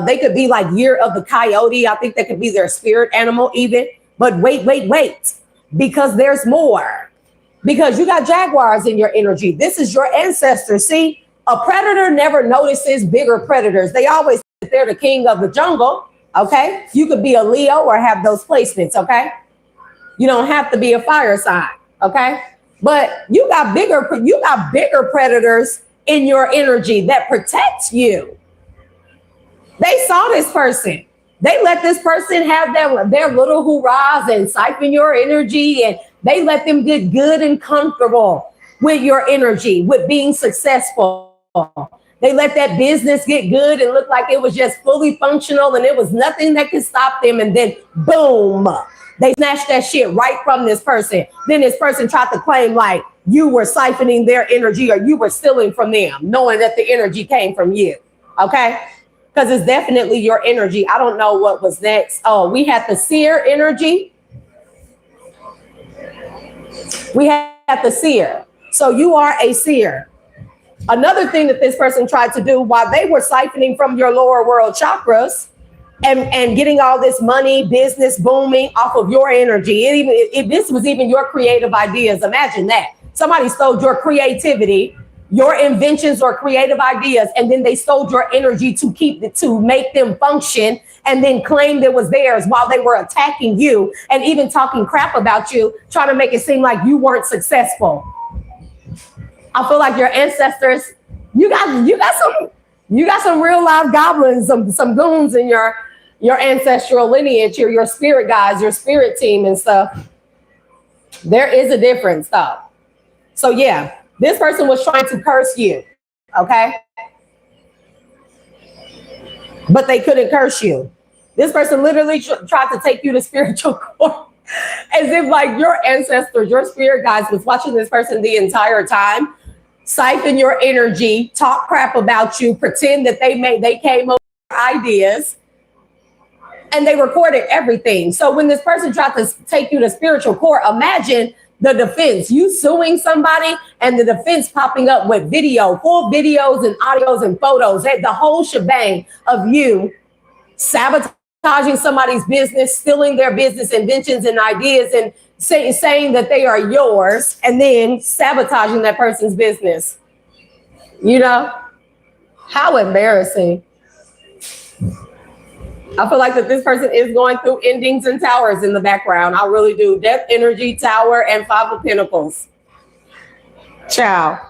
they could be like year of the coyote. I think that could be their spirit animal even. But wait, because there's more. Because you got jaguars in your energy. This is your ancestors. See, a predator never notices bigger predators. They always think they're the king of the jungle. Okay. You could be a Leo or have those placements. Okay. You don't have to be a fire sign. Okay. But you got bigger predators in your energy that protects you. They saw this person. They let this person have their little hurrahs and siphon your energy, and they let them get good and comfortable with your energy, with being successful. They let that business get good and look like it was just fully functional and it was nothing that could stop them. And then boom, they snatched that shit right from this person. Then this person tried to claim like you were siphoning their energy or you were stealing from them, knowing that the energy came from you. Okay. because it's definitely your energy. I don't know what was next. Oh, we had the seer energy. We had the seer. So you are a seer. Another thing that this person tried to do while they were siphoning from your lower world chakras and getting all this money, business booming off of your energy. This was even your creative ideas. Imagine that. Somebody stole your creativity, your inventions or creative ideas, and then they stole your energy to make them function, and then claimed it was theirs while they were attacking you and even talking crap about you, trying to make it seem like you weren't successful. I feel like your ancestors, you got some real live goblins, some goons in your ancestral lineage, your spirit guides, your spirit team and stuff. There is a difference though. So yeah, this person was trying to curse you, okay? But they couldn't curse you. This person literally tried to take you to spiritual court, as if like your ancestors, your spirit guides was watching this person the entire time, siphon your energy, talk crap about you, pretend that they came up with ideas, and they recorded everything. So when this person tried to take you to spiritual court, imagine the defense, you suing somebody and the defense popping up with video, full videos and audios and photos, the whole shebang of you sabotaging somebody's business, stealing their business inventions and ideas, and saying that they are yours, and then sabotaging that person's business. You know, how embarrassing. I feel like that this person is going through endings and towers in the background. I really do. Death energy, tower, and 5 of Pentacles. Ciao.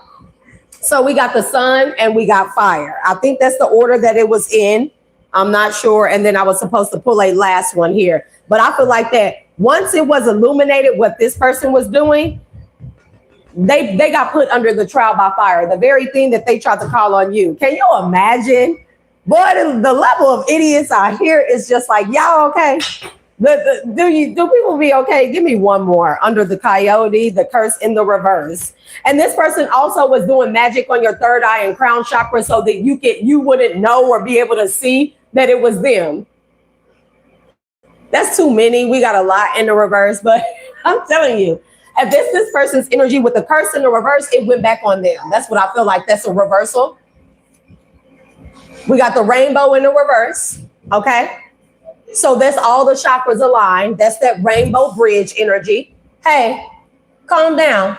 So we got the sun and we got fire. I think that's the order that it was in. I'm not sure. And then I was supposed to pull a last one here. But I feel like that once it was illuminated what this person was doing, they got put under the trial by fire. The very thing that they tried to call on you. Can you imagine? Boy, the level of idiots out here is just like, y'all okay? Do people be okay? Give me one more. Under the coyote, the curse in the reverse. And this person also was doing magic on your third eye and crown chakra so that you wouldn't know or be able to see that it was them. That's too many. We got a lot in the reverse, but I'm telling you, if this person's energy with the curse in the reverse, it went back on them. That's what I feel like. That's a reversal. We got the rainbow in the reverse, okay? So that's all the chakras aligned. That's that rainbow bridge energy. Hey, calm down.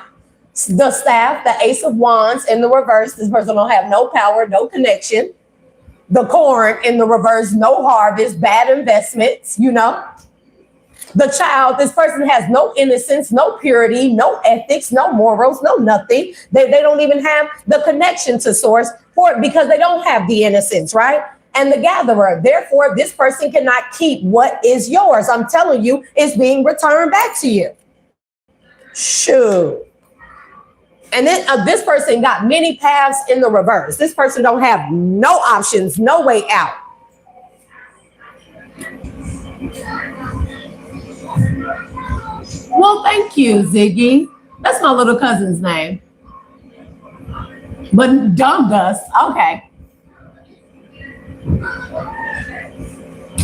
The staff, the ace of wands in the reverse. This person don't have no power, no connection. The corn in the reverse, no harvest, bad investments, you know. The child, this person has no innocence, no purity, no ethics, no morals, no nothing. They don't even have the connection to source for it because they don't have the innocence, right? And the gatherer, therefore, this person cannot keep what is yours. I'm telling you, it's being returned back to you. Shoot. And then this person got many paths in the reverse. This person don't have no options, no way out. Well, thank you, Ziggy. That's my little cousin's name. But Dumb Dust, okay.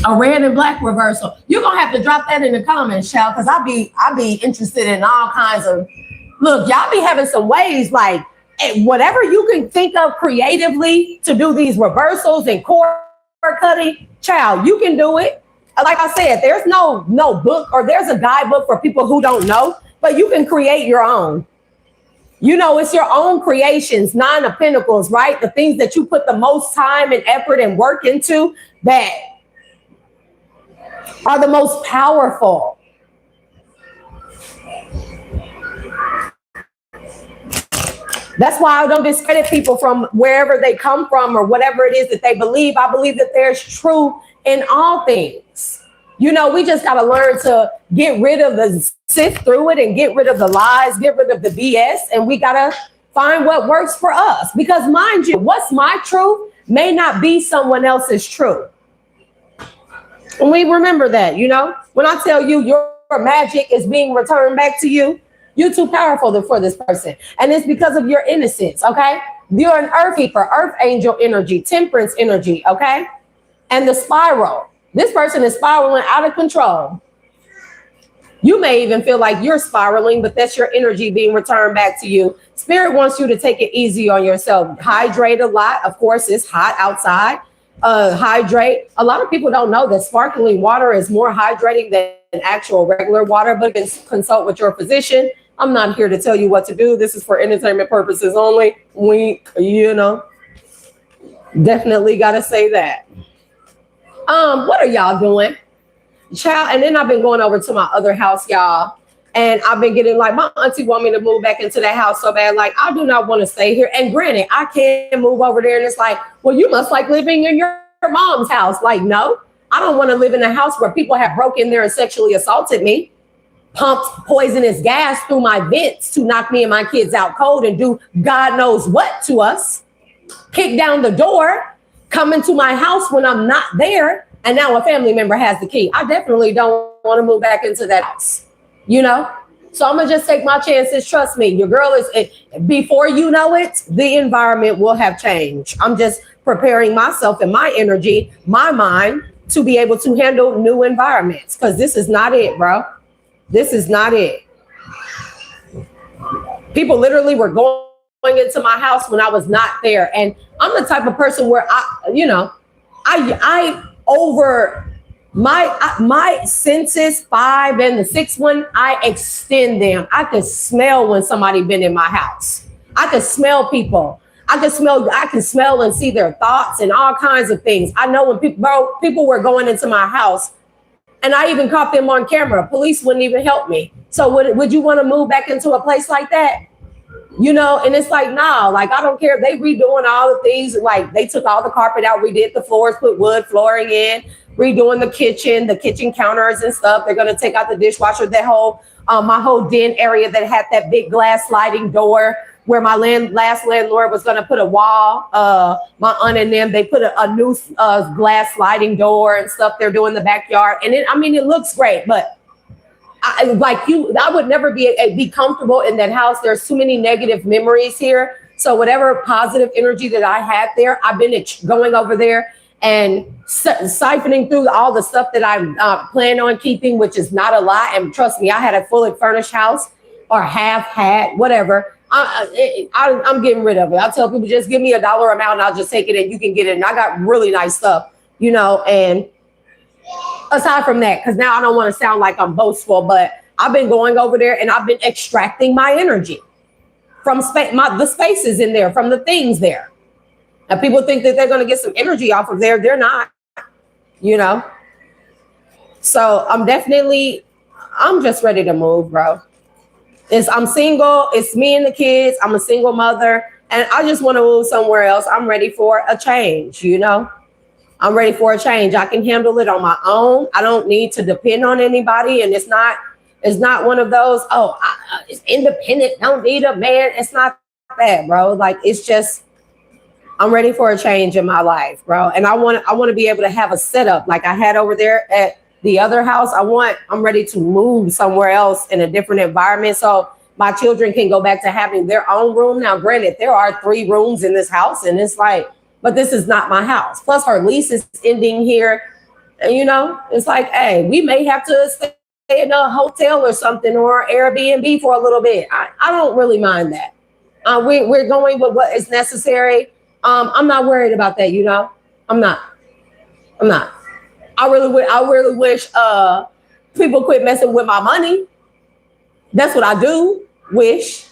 A red and black reversal. You're gonna have to drop that in the comments, child, because I be interested in all kinds of. Look, y'all be having some ways like whatever you can think of creatively to do these reversals and cord cutting, child, you can do it. Like I said, there's no book or there's a guidebook for people who don't know, but you can create your own. You know, it's your own creations, 9 of Pentacles, right? The things that you put the most time and effort and work into that are the most powerful. That's why I don't discredit people from wherever they come from or whatever it is that they believe. I believe that there's truth in all things. You know, we just got to learn to get rid of sift through it and get rid of the lies, get rid of the BS. And we got to find what works for us. Because mind you, what's my truth may not be someone else's truth. And we remember that, you know, when I tell you your magic is being returned back to you, you're too powerful for this person. And it's because of your innocence, okay? You're an earth keeper, earth angel energy, temperance energy, okay? And the spiral, this person is spiraling out of control. You may even feel like you're spiraling, but that's your energy being returned back to you. Spirit wants you to take it easy on yourself. Hydrate a lot. Of course, it's hot outside. Hydrate. A lot of people don't know that sparkling water is more hydrating than actual regular water, but you can consult with your physician. I'm not here to tell you what to do. This is for entertainment purposes only. Definitely got to say that. What are y'all doing? Child, and then I've been going over to my other house, y'all. And I've been getting like, my auntie want me to move back into that house so bad. Like, I do not want to stay here. And granted, I can't move over there. And it's like, well, you must like living in your mom's house. Like, no, I don't want to live in a house where people have broken there and sexually assaulted me, pumped poisonous gas through my vents to knock me and my kids out cold and do God knows what to us, kick down the door, come into my house when I'm not there. And now a family member has the key. I definitely don't want to move back into that house, So I'm going to just take my chances. Trust me, your girl is, before you know it, the environment will have changed. I'm just preparing myself and my energy, my mind, to be able to handle new environments. Because this is not it, bro. This is not it. People literally were going into my house when I was not there. And I'm the type of person where I over my senses, 5 and the 6th one, I extend them. I can smell when somebody been in my house. I can smell people. I can smell and see their thoughts and all kinds of things. I know when people were going into my house, and I even caught them on camera. Police wouldn't even help me. So would you want to move back into a place like that? And it's like, nah, like, I don't care. They redoing all the things. Like, they took all the carpet out, redid the floors, put wood flooring in, redoing the kitchen counters and stuff. They're going to take out the dishwasher, my whole den area that had that big glass sliding door where my last landlord was going to put a wall. My aunt and them, they put a new glass sliding door and stuff. They're doing the backyard. And it looks great, but I would never be comfortable in that house. There's too many negative memories here. So whatever positive energy that I had there, I've been going over there and siphoning through all the stuff that I plan on keeping, which is not a lot. And trust me, I had a fully furnished house, or half had, whatever. I'm getting rid of it. I tell people, just give me $1 amount and I'll just take it and you can get it. And I got really nice stuff, and aside from that, because now I don't want to sound like I'm boastful, but I've been going over there and I've been extracting my energy from the spaces in there, from the things there. And people think that they're going to get some energy off of there. They're not, So I'm just ready to move, bro. I'm single. It's me and the kids. I'm a single mother and I just want to move somewhere else. I'm ready for a change, I'm ready for a change. I can handle it on my own. I don't need to depend on anybody. And it's not one of those, it's independent, don't need a man. It's not that, bro. Like, it's just, I'm ready for a change in my life, bro. And I want to be able to have a setup like I had over there at the other house. I'm ready to move somewhere else in a different environment so my children can go back to having their own room. Now, granted, there are 3 rooms in this house, and it's like, but this is not my house. Plus, her lease is ending here. And, it's like, hey, we may have to stay in a hotel or something, or Airbnb for a little bit. I don't really mind that. We're going with what is necessary. I'm not worried about that, I'm not. I really wish people quit messing with my money. That's what I do wish.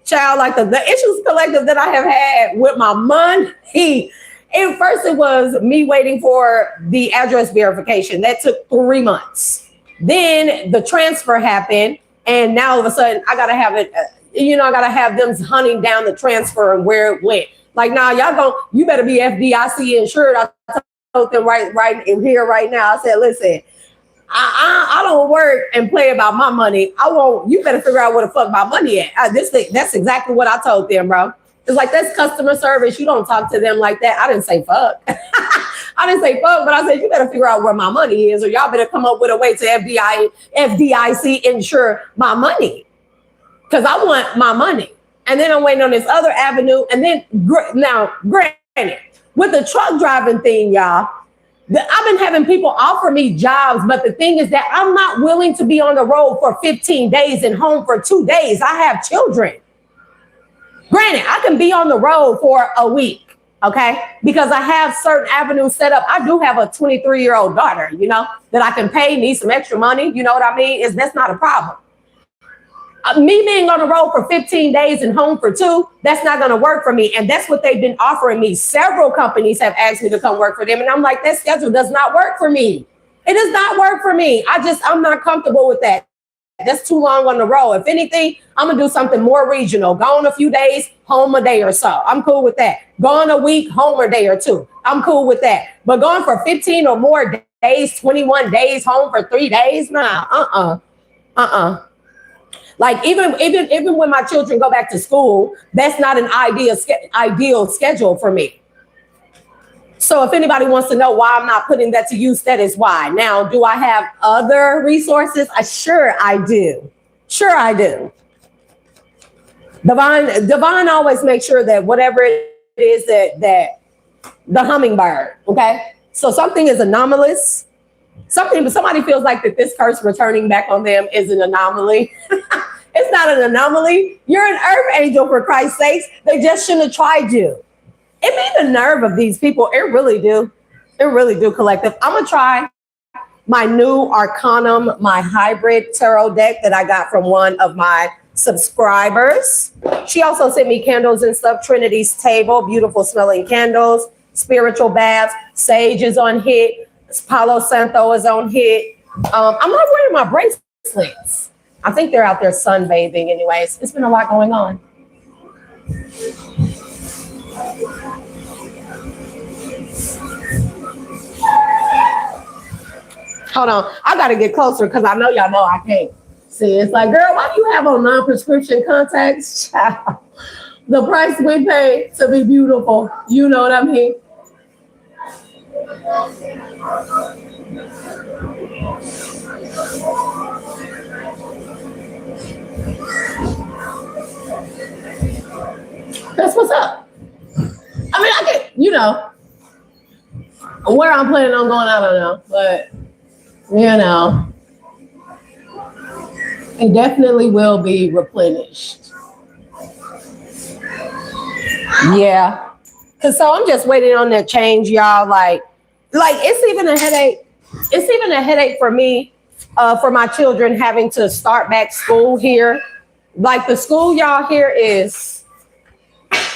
Child, like the issues collective that I have had with my money. At first, it was me waiting for the address verification. That took 3 months. Then the transfer happened. And now all of a sudden, I got to have it, I got to have them hunting down the transfer and where it went. Like, nah, you better be FDIC insured. I told them right in here right now. I said, listen, I don't work and play about my money. You better figure out where the fuck my money at. That's exactly what I told them, bro. It's like, that's customer service. You don't talk to them like that. I didn't say fuck. I didn't say fuck, but I said, you better figure out where my money is, or y'all better come up with a way to FDIC insure my money. Because I want my money. And then I'm waiting on this other avenue. And then now, granted, with the truck driving thing, y'all, I've been having people offer me jobs, but the thing is that I'm not willing to be on the road for 15 days and home for 2 days. I have children. Granted, I can be on the road for a week, okay? Because I have certain avenues set up. I do have a 23-year-old daughter, you know, that I can pay, need some extra money. You know what I mean? That's not a problem. Me being on the road for 15 days and home for 2, that's not going to work for me. And that's what they've been offering me. Several companies have asked me to come work for them. And I'm like, that schedule does not work for me. It does not work for me. I'm not comfortable with that. That's too long on the road. If anything, I'm going to do something more regional. Gone a few days, home a day or so. I'm cool with that. Gone a week, home a day or 2. I'm cool with that. But going for 15 or more days, 21 days, home for 3 days, nah, Like even when my children go back to school, that's not an ideal schedule for me. So if anybody wants to know why I'm not putting that to use, that is why. Now, do I have other resources? Sure I do. Sure I do. Divine always makes sure that whatever it is that the hummingbird, okay? So something is anomalous. Somebody feels like that this curse returning back on them is an anomaly. It's not an anomaly. You're an earth angel, for Christ's sakes. They just shouldn't have tried you. It be the nerve of these people. It really do. It really do, collective. I'm going to try my new Arcanum, my hybrid tarot deck that I got from one of my subscribers. She also sent me candles and stuff. Trinity's Table, beautiful smelling candles, spiritual baths. Sage is on hit. Palo Santo is on hit. I'm not wearing my bracelets. I think they're out there sunbathing anyways. It's been a lot going on. Hold on. I got to get closer because I know y'all know I can't see. It's like, girl, why do you have on non-prescription contacts? The price we pay to be beautiful. You know what I mean? That's what's up. I mean, I get, you know, where I'm planning on going, I don't know, but you know, it definitely will be replenished. Yeah. Cause so I'm just waiting on that change, y'all. Like it's even a headache. It's even a headache for me, for my children having to start back school here. Like the school y'all here is,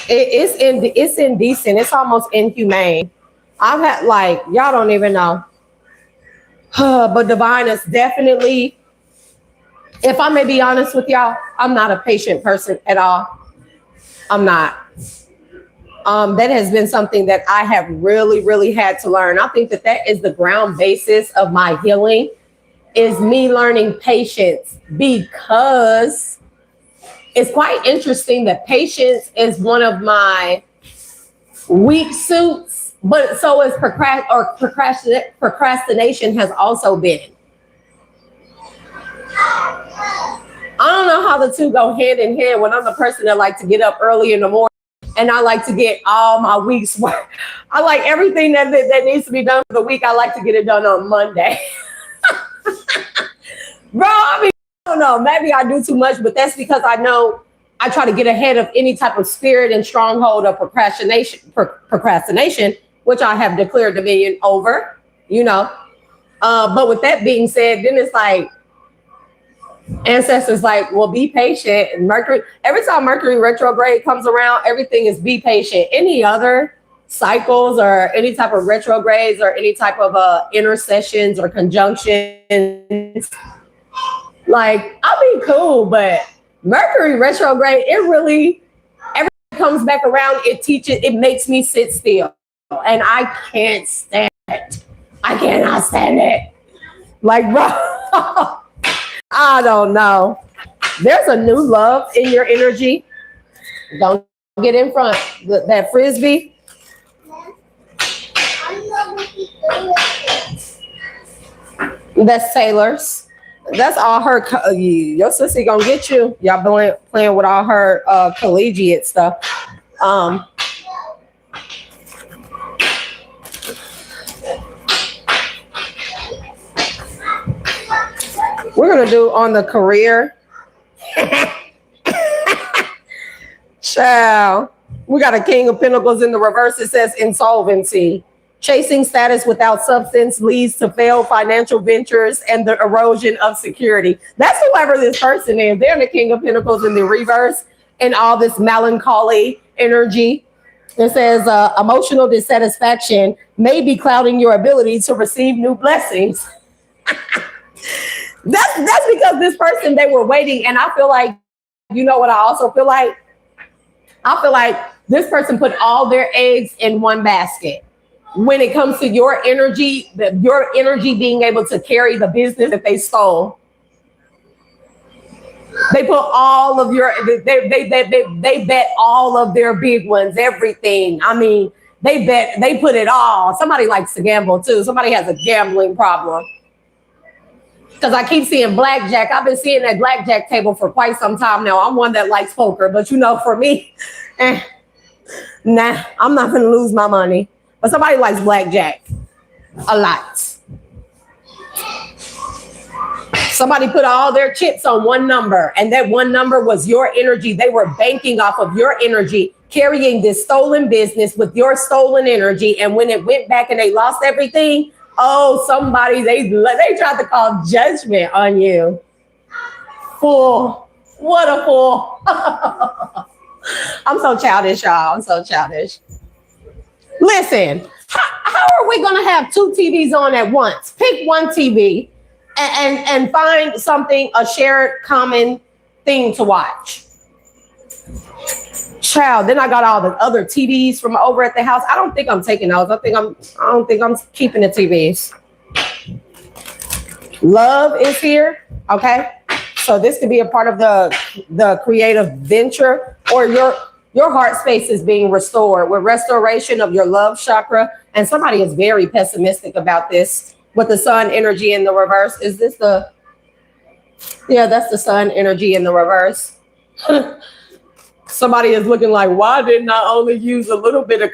it's indecent. It's almost inhumane. I've had like, y'all don't even know. But divine is definitely, if I may be honest with y'all, I'm not a patient person at all. I'm not. That has been something that I have really, really had to learn. I think that is the ground basis of my healing, is me learning patience, because it's quite interesting that patience is one of my weak suits, but so is procrastination has also been. I don't know how the two go hand in hand when I'm the person that like to get up early in the morning. And I like to get all my week's work. I like everything that needs to be done for the week. I like to get it done on Monday. Bro, I mean, I don't know. Maybe I do too much, but that's because I know I try to get ahead of any type of spirit and stronghold of procrastination, which I have declared dominion over, you know. But with that being said, then it's like, ancestors like, well, be patient. And Mercury, every time Mercury retrograde comes around, everything is be patient. Any other cycles or any type of retrogrades or any type of intercessions or conjunctions, like, I'll be cool, but Mercury retrograde, everything comes back around, it makes me sit still. And I can't stand it. I cannot stand it. Like, bro, I don't know. There's a new love in your energy. Don't get in front. That frisbee. That's Taylor's. That's all her. Your sissy gonna get you. Y'all playing with all her collegiate stuff. We're going to do on the career. Child. We got a King of Pentacles in the reverse. It says insolvency. Chasing status without substance leads to failed financial ventures and the erosion of security. That's whoever this person is. They're the King of Pentacles in the reverse and all this melancholy energy. It says emotional dissatisfaction may be clouding your ability to receive new blessings. That's because this person, they were waiting. And I feel like, you know what I also feel like? I feel like this person put all their eggs in one basket. When it comes to your energy being able to carry the business that they stole, they put all of your, they bet all of their big ones, everything. I mean, they put it all. Somebody likes to gamble too. Somebody has a gambling problem. Because I keep seeing blackjack. I've been seeing that blackjack table for quite some time now. I'm one that likes poker, but you know, for me, nah, I'm not going to lose my money. But somebody likes blackjack a lot. Somebody put all their chips on one number, and that one number was your energy. They were banking off of your energy, carrying this stolen business with your stolen energy. And when it went back and they lost everything, oh, somebody, they tried to call judgment on you. Fool. What a fool. I'm so childish, y'all. I'm so childish. Listen, how are we going to have two TVs on at once? Pick one TV and find something, a shared common thing to watch. Child, then I got all the other TVs from over at the house. I don't think I'm taking those. I don't think I'm keeping the TVs. Love is here, okay? So this could be a part of the creative venture, or your heart space is being restored with restoration of your love chakra. And somebody is very pessimistic about this with the sun energy in the reverse. Is this the, yeah, that's the sun energy in the reverse. Somebody is looking like, why didn't I only use a little bit of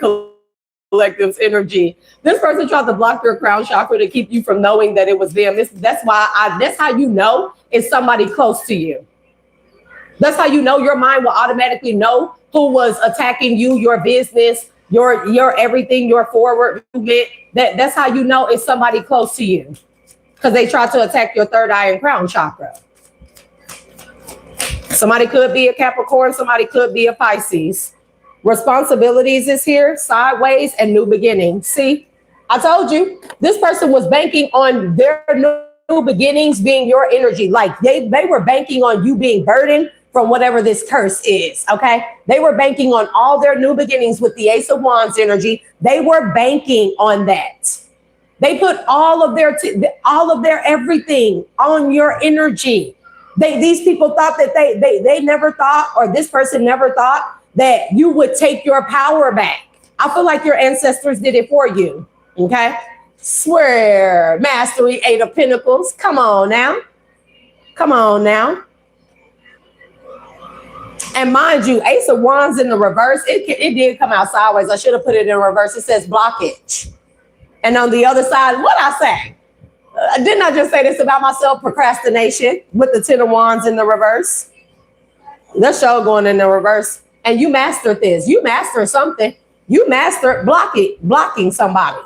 collective energy? This person tried to block your crown chakra to keep you from knowing that it was them. That's how you know it's somebody close to you. That's how you know your mind will automatically know who was attacking you, your business, your everything, your forward movement. That's how you know it's somebody close to you, because they tried to attack your third eye and crown chakra. Somebody could be a Capricorn. Somebody could be a Pisces. Responsibilities is here, sideways, and new beginnings. See, I told you, this person was banking on their new beginnings being your energy. Like they were banking on you being burdened from whatever this curse is, okay? They were banking on all their new beginnings with the Ace of Wands energy. They were banking on that. They put all of their everything on your energy. These people thought that they never thought, or this person never thought, that you would take your power back. I feel like your ancestors did it for you, okay? Swear, mastery, Eight of Pentacles. Come on now. Come on now. And mind you, Ace of Wands in the reverse, it did come out sideways. I should have put it in reverse. It says blockage. And on the other side, what I say? Didn't I just say this about myself? Procrastination with the Ten of Wands in the reverse. The show going in the reverse. And you mastered this. You mastered something. You mastered blocking somebody.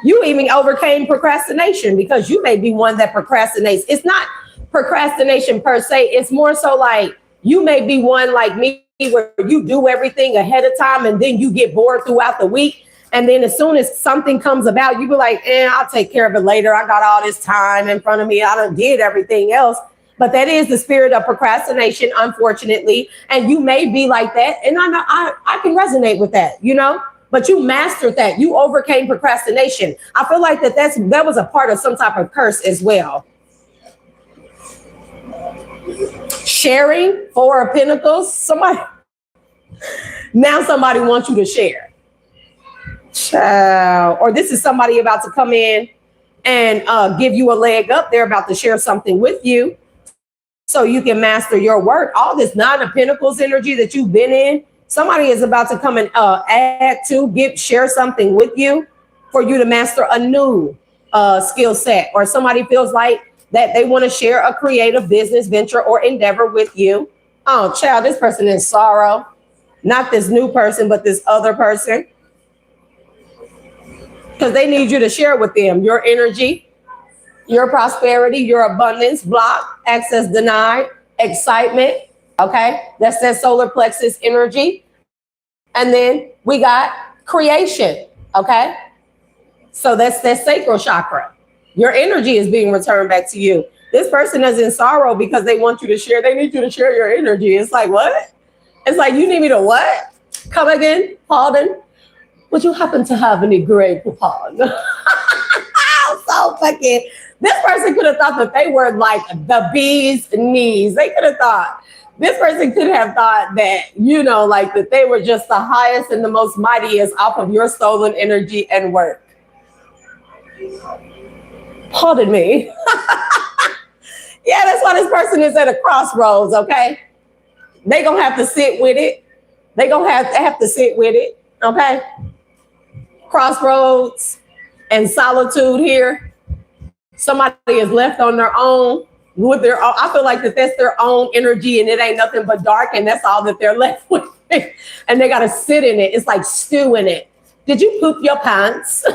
You even overcame procrastination, because you may be one that procrastinates. It's not procrastination per se. It's more so like you may be one like me, where you do everything ahead of time and then you get bored throughout the week. And then as soon as something comes about, you be like, I'll take care of it later. I got all this time in front of me. I done did everything else. But that is the spirit of procrastination, unfortunately. And you may be like that. And I know I can resonate with that, you know, but you mastered that. You overcame procrastination. I feel like that was a part of some type of curse as well. Sharing, Four of Pentacles. Now somebody wants you to share. Child. Or this is somebody about to come in and give you a leg up. They're about to share something with you so you can master your work. All this Nine of Pentacles energy that you've been in, somebody is about to come and share something with you for you to master a new skill set. Or somebody feels like that they want to share a creative business venture or endeavor with you. Oh, child, this person is sorrow. Not this new person, but this other person. Because they need you to share with them your energy, your prosperity, your abundance, block, access denied, excitement. Okay, that's that solar plexus energy. And then we got creation. Okay, so that's that sacral chakra. Your energy is being returned back to you. This person is in sorrow because they want you to share. They need you to share your energy. It's like, what? It's like, you need me to what? Come again? Pardon? Would you happen to have any great coupon? So fucking, this person could have thought that they were like the bee's knees. They could have thought, this person could have thought that, you know, like that they were just the highest and the most mightiest off of your stolen energy and work. Pardon me. Yeah, that's why this person is at a crossroads, okay? They gonna have to sit with it. They gonna have to sit with it, okay? Crossroads and solitude here. Somebody is left on their own with their own. I feel like that's their own energy and it ain't nothing but dark and that's all that they're left with. And they gotta sit in it. It's like stew in it. Did you poop your pants?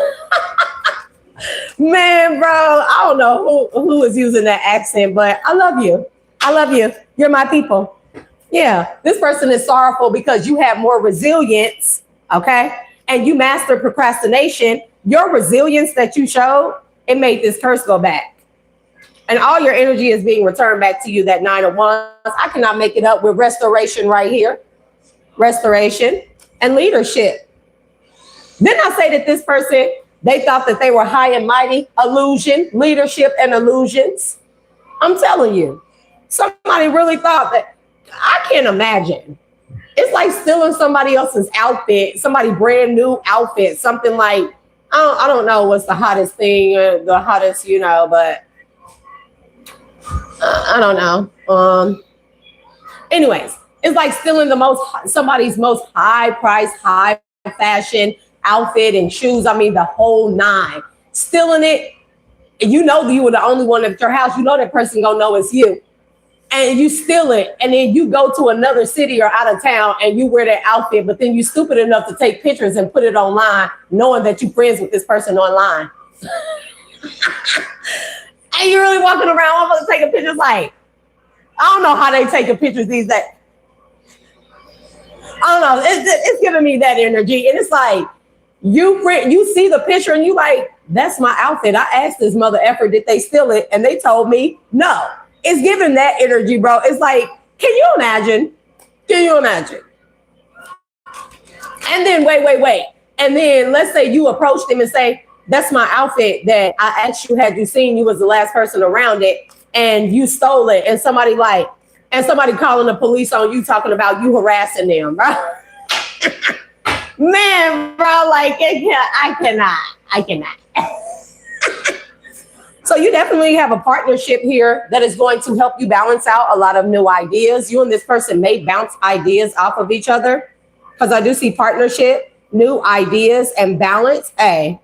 Man, bro, I don't know who is using that accent, but I love you. I love you. You're my people. Yeah, this person is sorrowful because you have more resilience, okay? And you mastered procrastination. Your resilience that you showed, it made this curse go back. And all your energy is being returned back to you, that 9 of Wands. I cannot make it up with restoration right here. Restoration and leadership. Didn't I say that this person, they thought that they were high and mighty? Illusion, leadership and illusions. I'm telling you, somebody really thought that. I can't imagine. It's like stealing somebody else's outfit, somebody brand new outfit, something like, I don't know what's the hottest thing, the hottest, you know, but I don't know. Anyways, it's like stealing somebody's most high price, high fashion outfit and shoes. I mean, the whole nine. Stealing it, and you know you were the only one at your house. You know that person gonna know it's you. And you steal it, and then you go to another city or out of town and you wear that outfit, but then you stupid enough to take pictures and put it online, knowing that you're friends with this person online. And you're really walking around almost taking pictures like, I don't know how they taking pictures these days. I don't know. It's giving me that energy. And it's like, you see the picture and you like, that's my outfit. I asked this mother effer, did they steal it? And they told me no. It's giving that energy, bro. It's like, can you imagine? Can you imagine? And then wait. And then let's say you approach them and say, that's my outfit that I asked you, had you seen, you was the last person around it and you stole it. And somebody calling the police on you talking about you harassing them, bro. Man, bro, like I cannot. So you definitely have a partnership here that is going to help you balance out a lot of new ideas. You and this person may bounce ideas off of each other because I do see partnership, new ideas, and balance. A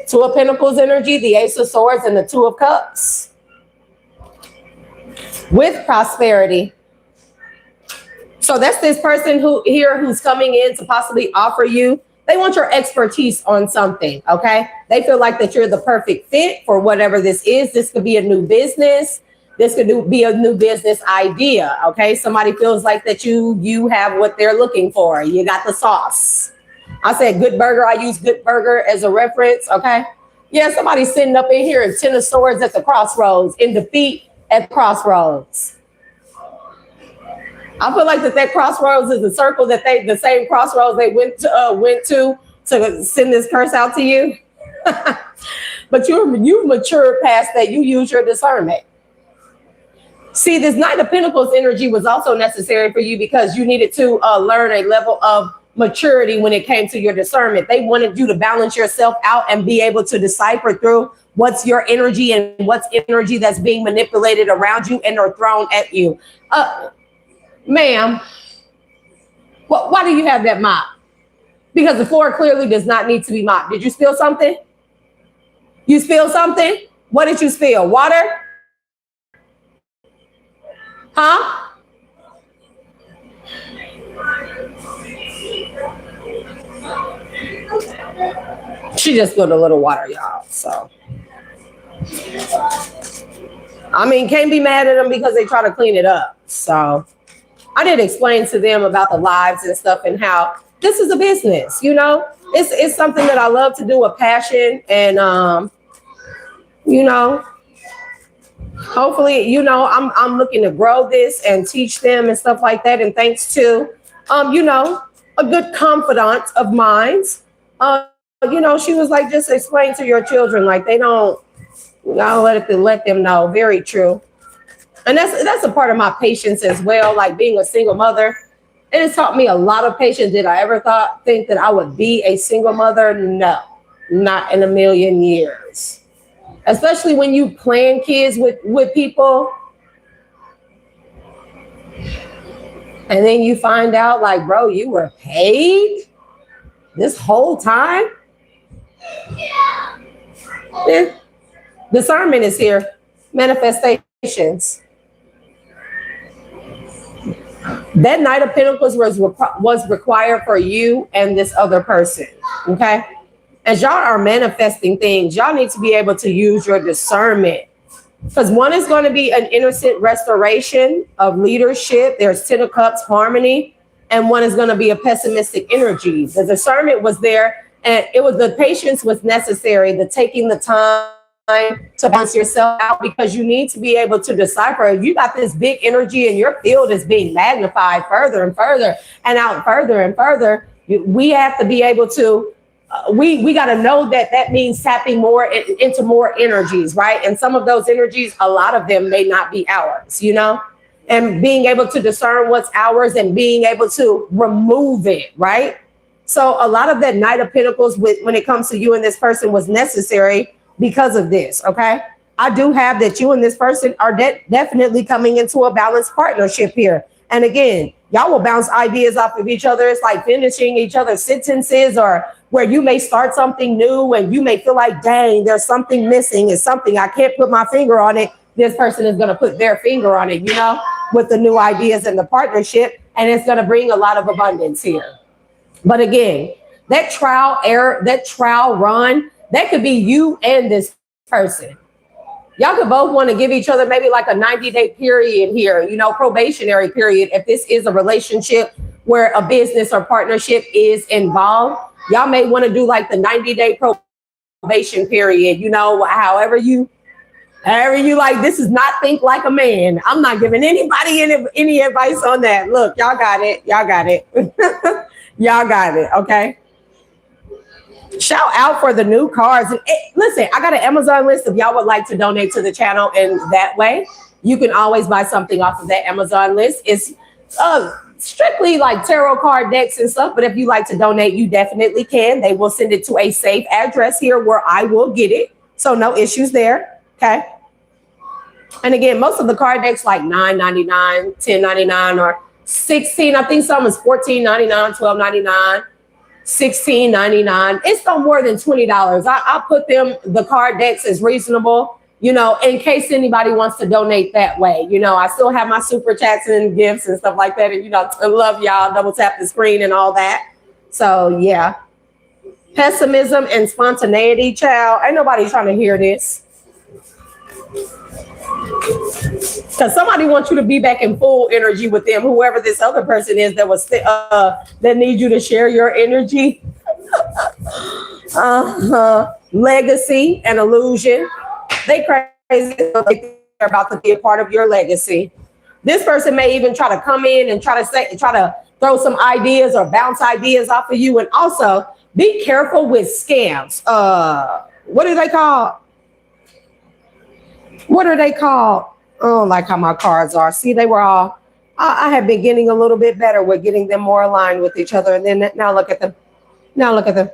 Two of Pentacles energy, the Ace of Swords, and the Two of Cups. With prosperity. So that's this person who's coming in to possibly offer you. They want your expertise on something, okay? They feel like that you're the perfect fit for whatever this is. This could be a new business. This could be a new business idea, okay? Somebody feels like that you have what they're looking for. You got the sauce. I said Good Burger. I use Good Burger as a reference, okay? Yeah, somebody's sitting up in here in Ten of Swords at the crossroads, in defeat at the crossroads. I feel like that crossroads is a circle that the same crossroads they went to send this curse out to you. But you've matured past that. You use your discernment. See, this Knight of Pentacles energy was also necessary for you because you needed to learn a level of maturity when it came to your discernment. They wanted you to balance yourself out and be able to decipher through what's your energy and what's energy that's being manipulated around you and or thrown at you. Ma'am, why do you have that mop? Because the floor clearly does not need to be mopped. Did you spill something? You spill something? What did you spill? Water? Huh? She just spilled a little water, y'all. So, I mean, can't be mad at them because they try to clean it up. So, I did explain to them about the lives and stuff and how this is a business, you know? It's something that I love to do, a passion, and you know, hopefully, you know, I'm looking to grow this and teach them and stuff like that. And thanks to you know, a good confidant of mine, you know, she was like, just explain to your children, like they don't, you know, let them know. Very true. And that's a part of my patience as well, like being a single mother. It has taught me a lot of patience. Did I ever think that I would be a single mother? No, not in a million years. Especially when you plan kids with people, and then you find out, like, bro, you were paid this whole time. Yeah. Discernment is here. Manifestations. That Knight of Pentacles was required for you and this other person, okay? As y'all are manifesting things, y'all need to be able to use your discernment. Because one is going to be an innocent restoration of leadership. There's 10 of Cups, harmony. And one is going to be a pessimistic energy. The discernment was there, and it was the patience was necessary, the taking the time to balance yourself out, because you need to be able to decipher. If you got this big energy and your field is being magnified further and further and out further and further, we have to be able to, we got to know that means tapping more into more energies, right? And some of those energies, a lot of them may not be ours, you know, and being able to discern what's ours and being able to remove it, right? So a lot of that Knight of Pentacles when it comes to you and this person was necessary because of this, okay? I do have that you and this person are definitely coming into a balanced partnership here. And again, y'all will bounce ideas off of each other. It's like finishing each other's sentences, or where you may start something new and you may feel like, dang, there's something missing. It's something I can't put my finger on it. This person is going to put their finger on it, you know, with the new ideas and the partnership. And it's going to bring a lot of abundance here. But again, that trial error, that trial run, that could be you and this person. Y'all could both want to give each other maybe like a 90-day period here, you know, probationary period. If this is a relationship where a business or partnership is involved, y'all may want to do like the 90-day probation period, you know, however you like. This is not think like a man. I'm not giving anybody any advice on that. Look, y'all got it. Y'all got it. Y'all got it. Okay. Shout out for the new cards. And listen, I got an Amazon list if y'all would like to donate to the channel in that way. You can always buy something off of that Amazon list. It's strictly like tarot card decks and stuff, but if you like to donate, you definitely can. They will send it to a safe address here where I will get it. So no issues there, okay? And again, most of the card decks like $9.99, $10.99, or $16. I think some is $14.99, $12.99. $16.99. It's no more than $20. I put them, the card decks, as reasonable, you know, in case anybody wants to donate that way. You know, I still have my super chats and gifts and stuff like that. And, you know, I love y'all. Double tap the screen and all that. So, yeah. Pessimism and spontaneity, child. Ain't nobody trying to hear this. Because somebody wants you to be back in full energy with them, whoever this other person is that was that needs you to share your energy. Legacy and illusion. They crazy. They're about to be a part of your legacy. This person may even try to come in and try to throw some ideas or bounce ideas off of you. And also be careful with scams. What are they called? What are they called? Oh, like how my cards are. See, they were all, I have been getting a little bit better with getting them more aligned with each other. And then now look at them. Now look at them.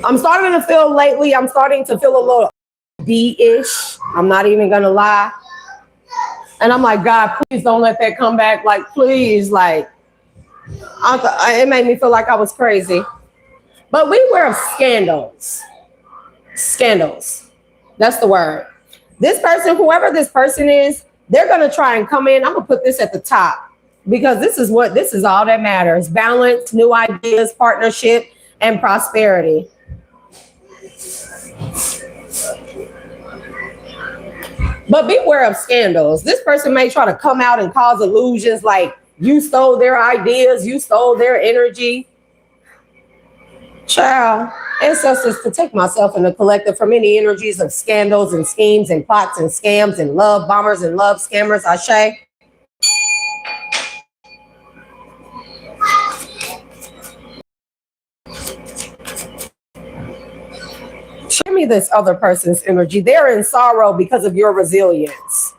I'm starting to feel lately, I'm starting to feel a little D-ish. I'm not even going to lie. And I'm like, God, please don't let that come back. Like, please, like, it made me feel like I was crazy. But beware of scandals. Scandals. That's the word. This person, whoever this person is, they're going to try and come in. I'm going to put this at the top because this is all that matters. Balance, new ideas, partnership, and prosperity. But beware of scandals. This person may try to come out and cause illusions like you stole their ideas, you stole their energy. Child, ancestors, protect myself and the collective from any energies of scandals and schemes and plots and scams and love bombers and love scammers. Ashe. Show me this other person's energy. They're in sorrow because of your resilience.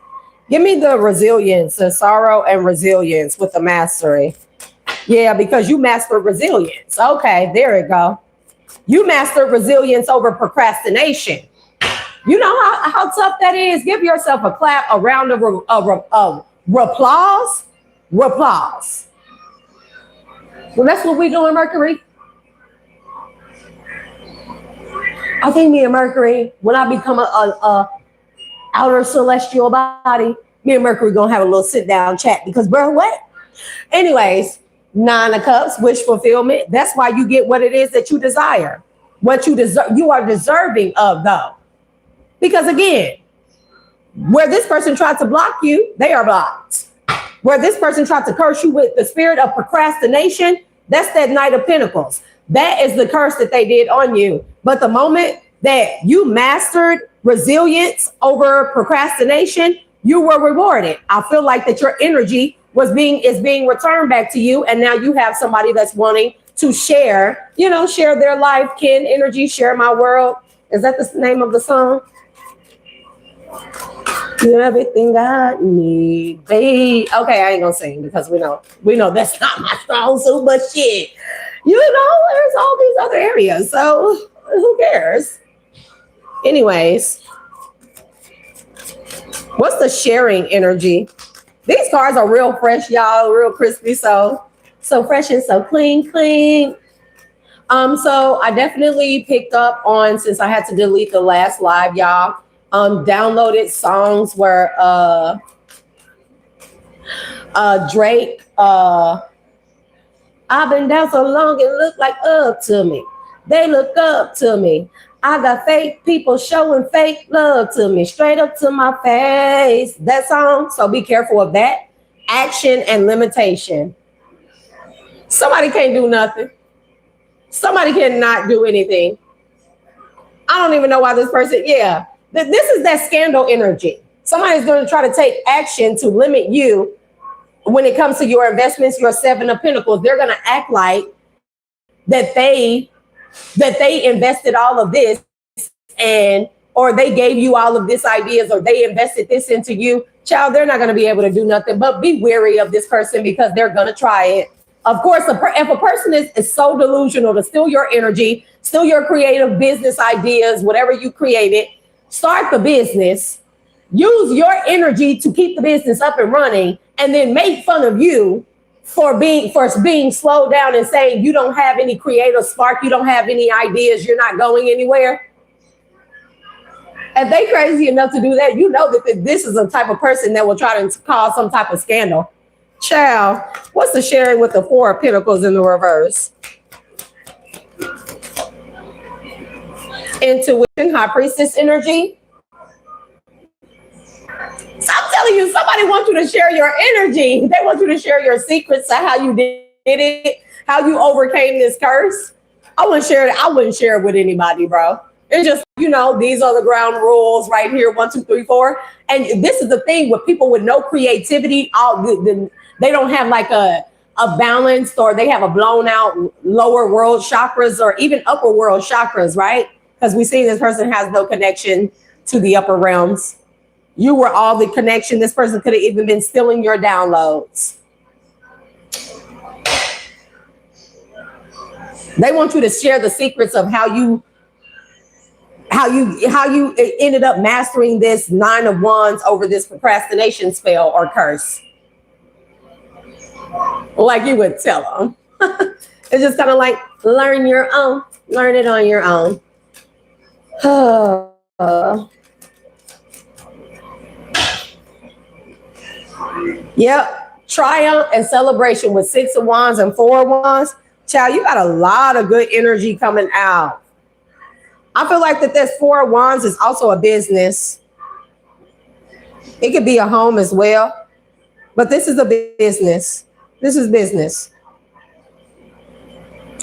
Give me the resilience, the sorrow and resilience with the mastery. Yeah, because you mastered resilience. Okay, there it go. You mastered resilience over procrastination. You know how tough that is? Give yourself a clap, a round of applause. Applause. Well, that's what we're doing, Mercury. I think me and Mercury, when I become a outer celestial body, me and Mercury gonna have a little sit down chat because, bro, what? Anyways, 9 of Cups, wish fulfillment. That's why you get what it is that you desire. What you deserve, you are deserving of, though. Because again, where this person tried to block you, they are blocked. Where this person tried to curse you with the spirit of procrastination, that's that Knight of Pentacles. That is the curse that they did on you. But the moment that you mastered resilience over procrastination, you were rewarded. I feel like that your energy is being returned back to you. And now you have somebody that's wanting to share their life, kin energy, share my world. Is that the name of the song? You're everything I need, babe. Okay, I ain't gonna sing because we know that's not my strong suit, but shit. There's all these other areas. So who cares? Anyways, what's the sharing energy? These cards are real fresh, y'all, real crispy. So fresh and so clean. So I definitely picked up on, since I had to delete the last live, y'all, downloaded songs where Drake, I've been down so long it look like up to me. They look up to me. I got fake people showing fake love to me, straight up to my face. That song, so be careful of that. Action and limitation. Somebody can't do nothing. Somebody cannot do anything. I don't even know why this person, this is that scandal energy. Somebody's going to try to take action to limit you when it comes to your investments, your 7 of Pentacles. They're going to act like that they invested all of this or they gave you all of this ideas, or they invested this into you. Child, they're not going to be able to do nothing, but be wary of this person because they're going to try it. Of course, if a person is so delusional to steal your energy, steal your creative business ideas, whatever you created, start the business, use your energy to keep the business up and running, and then make fun of you for being slowed down and saying you don't have any creative spark, you don't have any ideas, you're not going anywhere. If they crazy enough to do that, you know that this is a type of person that will try to cause some type of scandal. Child, what's the sharing with the 4 of Pentacles in the reverse? Intuition, High Priestess energy. So I'm telling you, somebody wants you to share your energy. They want you to share your secrets of how you did it, how you overcame this curse. I wouldn't share it. I wouldn't share it with anybody, bro. It's just, these are the ground rules right here, 1, 2, 3, 4. And this is the thing with people with no creativity. They don't have like a balanced, or they have a blown out lower world chakras or even upper world chakras, right? Because we see this person has no connection to the upper realms. You were all the connection. This person could have even been stealing your downloads. They want you to share the secrets of how how you ended up mastering this 9 of Wands over this procrastination spell or curse. Like you would tell them. It's just kind of like learn your own, learn it on your own. Yep, triumph and celebration with 6 of Wands and 4 of Wands. Child, you got a lot of good energy coming out. I feel like that this 4 of Wands is also a business. It could be a home as well, but this is a business. This is business.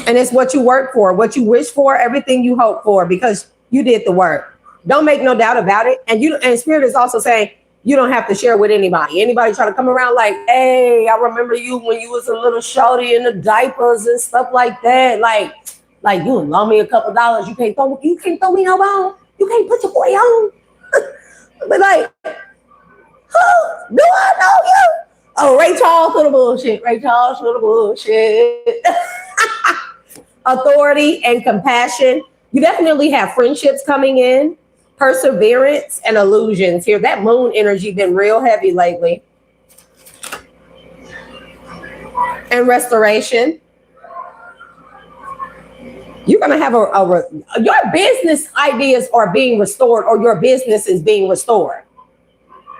And it's what you work for, what you wish for, everything you hope for, because you did the work. Don't make no doubt about it. And Spirit is also saying you don't have to share with anybody. Anybody try to come around like, hey, I remember you when you was a little shorty in the diapers and stuff like that. Like you loan me a couple dollars. You can't throw me no bone. You can't put your boy on. But like, who do I know you? Oh, Ray Charles for the bullshit. Ray Charles for the bullshit. Authority and compassion. You definitely have friendships coming in. Perseverance and illusions here. That moon energy been real heavy lately. And restoration. You're going to have your business ideas are being restored, or your business is being restored.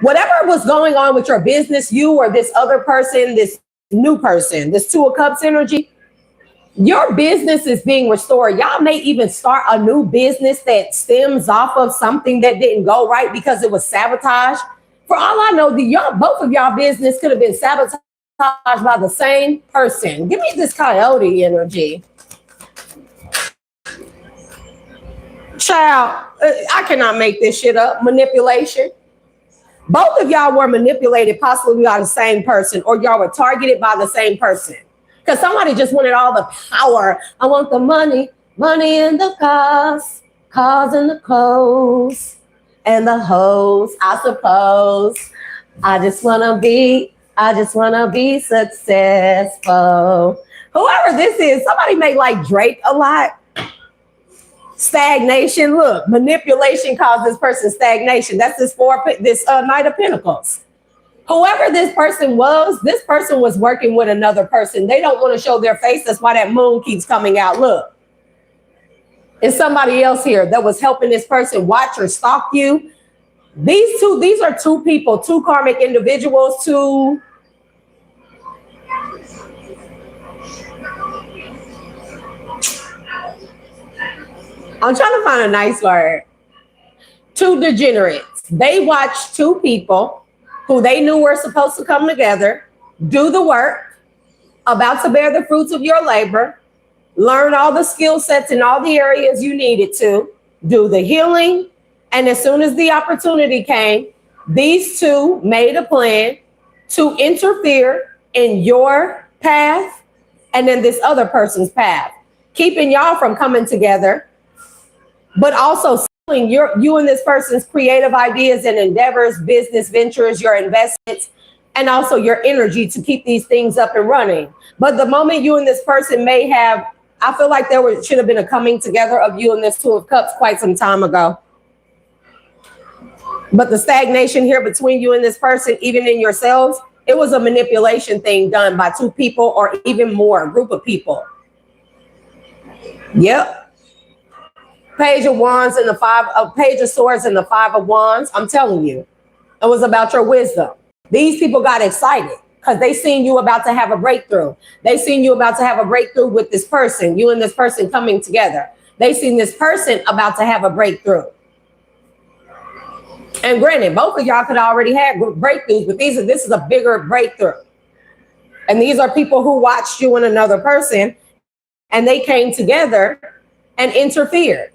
Whatever was going on with your business, you or this other person, this new person, this 2 of Cups energy, your business is being restored. Y'all may even start a new business that stems off of something that didn't go right because it was sabotaged. For all I know, both of y'all business could have been sabotaged by the same person. Give me this coyote energy. Child, I cannot make this shit up. Manipulation. Both of y'all were manipulated possibly by the same person, or y'all were targeted by the same person. Because somebody just wanted all the power. I want the money and the cars and the clothes and the hoes, I suppose. I just want to be successful. Whoever this is, somebody may like Drake a lot. Stagnation. Look, manipulation caused this person stagnation. That's this Knight of Pentacles. Whoever this person was working with another person. They don't want to show their face. That's why that moon keeps coming out. Look, it's somebody else here that was helping this person watch or stalk you. These are 2 people, 2 karmic individuals, 2. I'm trying to find a nice word. 2 degenerates. They watched 2 people who they knew were supposed to come together, do the work, about to bear the fruits of your labor, learn all the skill sets in all the areas you needed to, do the healing. And as soon as the opportunity came, these 2 made a plan to interfere in your path and then this other person's path, keeping y'all from coming together, but also stealing you and this person's creative ideas and endeavors, business ventures, your investments, and also your energy to keep these things up and running. But the moment you and this person may have, I feel like should have been a coming together of you and this 2 of Cups quite some time ago. But the stagnation here between you and this person, even in yourselves, it was a manipulation thing done by 2 people or even more, a group of people. Yep. Page of Wands and the Page of Swords and the 5 of Wands. I'm telling you, it was about your wisdom. These people got excited because they seen you about to have a breakthrough. They seen you about to have a breakthrough with this person, you and this person coming together. They seen this person about to have a breakthrough. And granted, both of y'all could already have breakthroughs, but this is a bigger breakthrough. And these are people who watched you and another person, and they came together and interfered.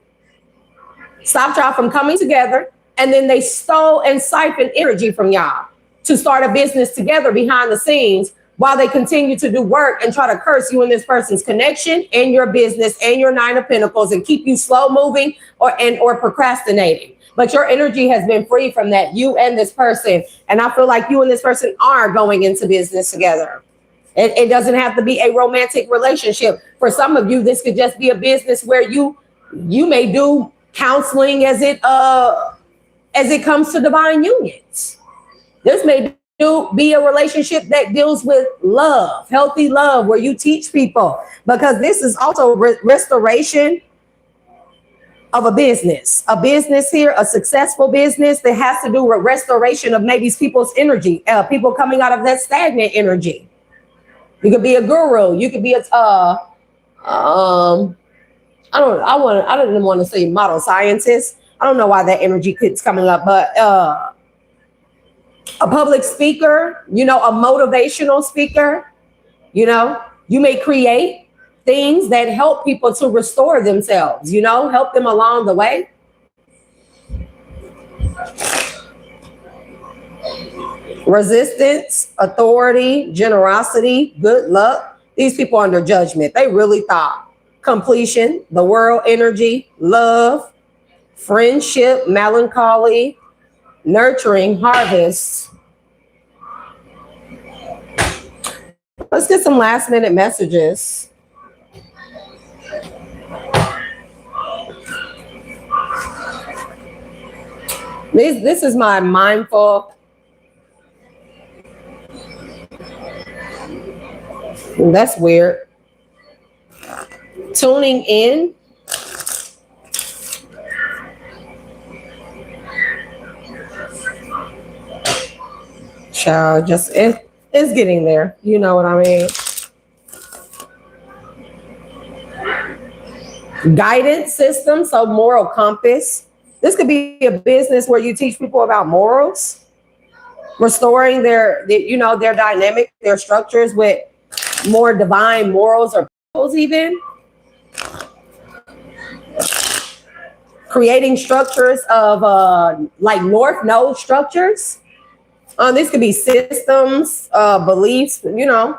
Stopped y'all from coming together, and then they stole and siphoned energy from y'all to start a business together behind the scenes while they continue to do work and try to curse you and this person's connection and your business and your 9 of Pentacles and keep you slow moving or procrastinating. But your energy has been free from that, you and this person. And I feel like you and this person are going into business together. It doesn't have to be a romantic relationship. For some of you, this could just be a business where you may do counseling as it comes to divine unions. This may be a relationship that deals with love, healthy love, where you teach people, because this is also restoration of a business here, a successful business that has to do with restoration of maybe people's energy, people coming out of that stagnant energy. You could be a guru. You could be I didn't want to say model scientist. I don't know why that energy keeps coming up, but a public speaker, you know, a motivational speaker, you know, you may create things that help people to restore themselves, you know, help them along the way. Resistance, authority, generosity, good luck. These people under judgment. They really thought. Completion, the world energy, love, friendship, melancholy, nurturing, harvest. Let's get some last minute messages. This is my mindful. That's weird. Tuning in. Child, just it's getting there. You know what I mean? Guidance system, so moral compass. This could be a business where you teach people about morals, restoring their dynamic, their structures with more divine morals or principles, even creating structures of like North Node structures. This could be systems, beliefs, you know.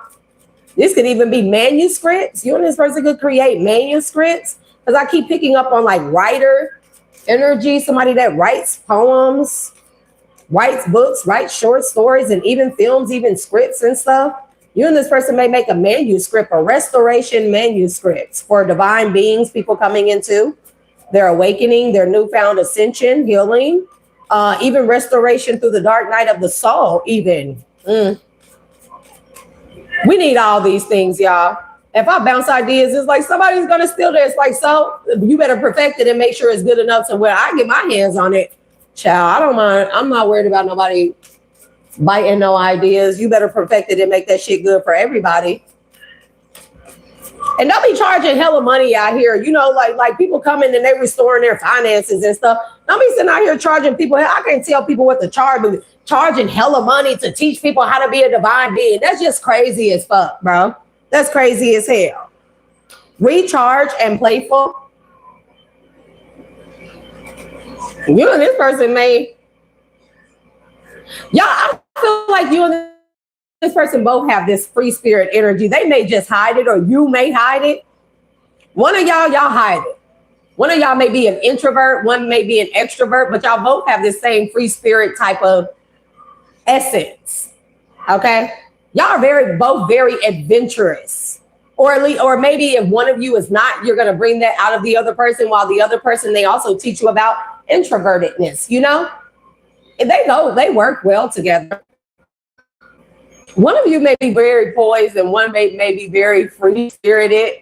This could even be manuscripts. You and this person could create manuscripts, because I keep picking up on like writer energy, somebody that writes poems, writes books, writes short stories, and even films, even scripts and stuff. You and this person may make a manuscript, a restoration manuscripts for divine beings, people coming into their awakening, their newfound ascension, healing, even restoration through the dark night of the soul, even. We need all these things, y'all. If I bounce ideas, it's like somebody's going to steal this. Like, so you better perfect it and make sure it's good enough to where I get my hands on it. Child, I don't mind. I'm not worried about nobody biting no ideas. You better perfect it and make that shit good for everybody. And don't be charging hella money out here. You know, like people coming and they restoring their finances and stuff. Don't be sitting out here charging people. I can't tell people what to charge, but charging hella money to teach people how to be a divine being. That's just crazy as fuck, bro. That's crazy as hell. Recharge and playful. You and this person may. Y'all, I feel like you and this person both have this free spirit energy. They may just hide it, or you may hide it. One of y'all hide it. One of y'all may be an introvert, one may be an extrovert, but y'all both have this same free spirit type of essence. Okay? Y'all are both very adventurous. Or at least, or maybe if one of you is not, you're going to bring that out of the other person, while the other person, they also teach you about introvertedness, you know? And they work well together. One of you may be very poised and one may be very free-spirited.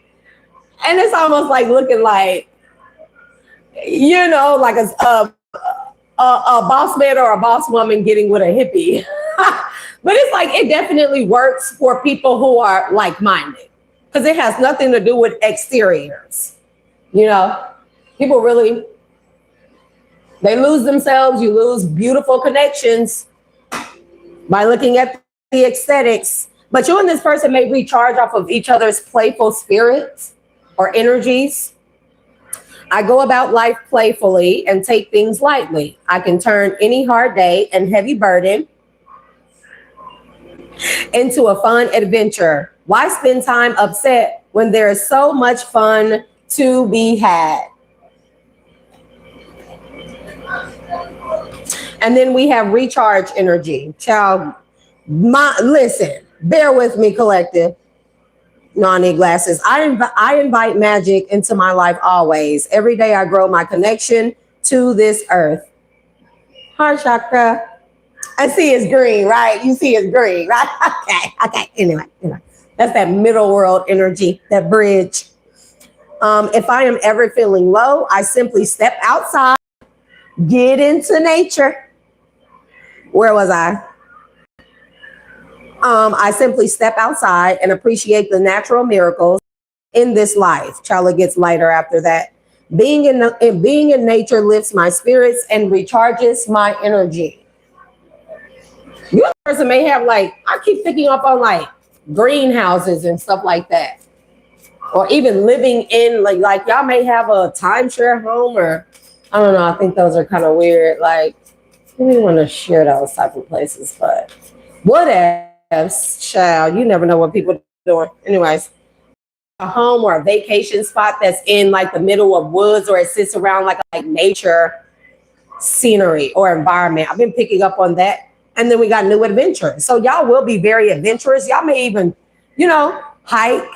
And it's almost like looking like, you know, like a boss man or a boss woman getting with a hippie. But it's like, it definitely works for people who are like-minded, because it has nothing to do with exteriors. You know, people really, they lose themselves. You lose beautiful connections by looking at the aesthetics. But you and this person may recharge off of each other's playful spirits or energies. I go about life playfully and take things lightly. I can turn any hard day and heavy burden into a fun adventure. Why spend time upset when there is so much fun to be had? And then we have recharge energy. Child, listen, bear with me, collective. No, I need glasses. I invite magic into my life always. Every day I grow my connection to this earth. Heart chakra. I see it's green, right? You see it's green, right? Okay. Anyway. That's that middle world energy, that bridge. If I am ever feeling low, I simply step outside, get into nature. Where was I? I simply step outside and appreciate the natural miracles in this life. Charlotte gets lighter after that. Being in nature lifts my spirits and recharges my energy. You person may have like, I keep picking up on like greenhouses and stuff like that. Or even living in like y'all may have a timeshare home, or I don't know. I think those are kind of weird. Like, you don't want to share those type of places, but whatever. Child, you never know what people are doing. Anyways, a home or a vacation spot that's in like the middle of woods, or it sits around like nature scenery or environment. I've been picking up on that. And then we got new adventures. So y'all will be very adventurous. Y'all may even, hike,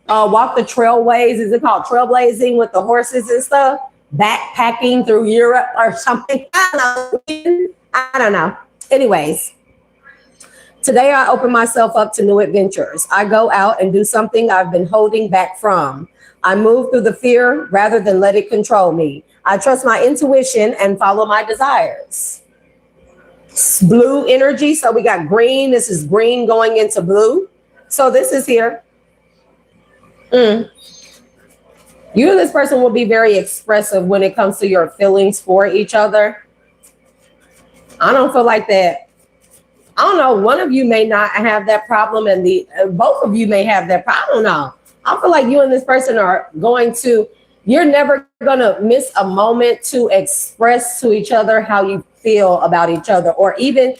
walk the trailways. Is it called trailblazing with the horses and stuff? Backpacking through Europe or something. I don't know. Anyways. Today, I open myself up to new adventures. I go out and do something I've been holding back from. I move through the fear rather than let it control me. I trust my intuition and follow my desires. Blue energy. So we got green. This is green going into blue. So this is here. You and this person will be very expressive when it comes to your feelings for each other. I don't feel like that. I don't know. One of you may not have that problem, and both of you may have that problem. I don't know. I feel like you and this person are you're never going to miss a moment to express to each other how you feel about each other. Or even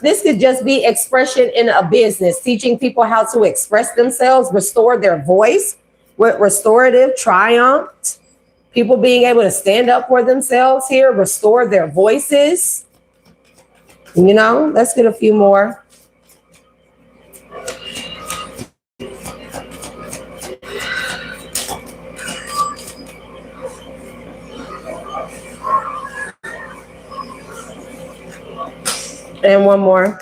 this could just be expression in a business, teaching people how to express themselves, restore their voice with restorative triumph. People being able to stand up for themselves here, restore their voices. Let's get a few more. And one more.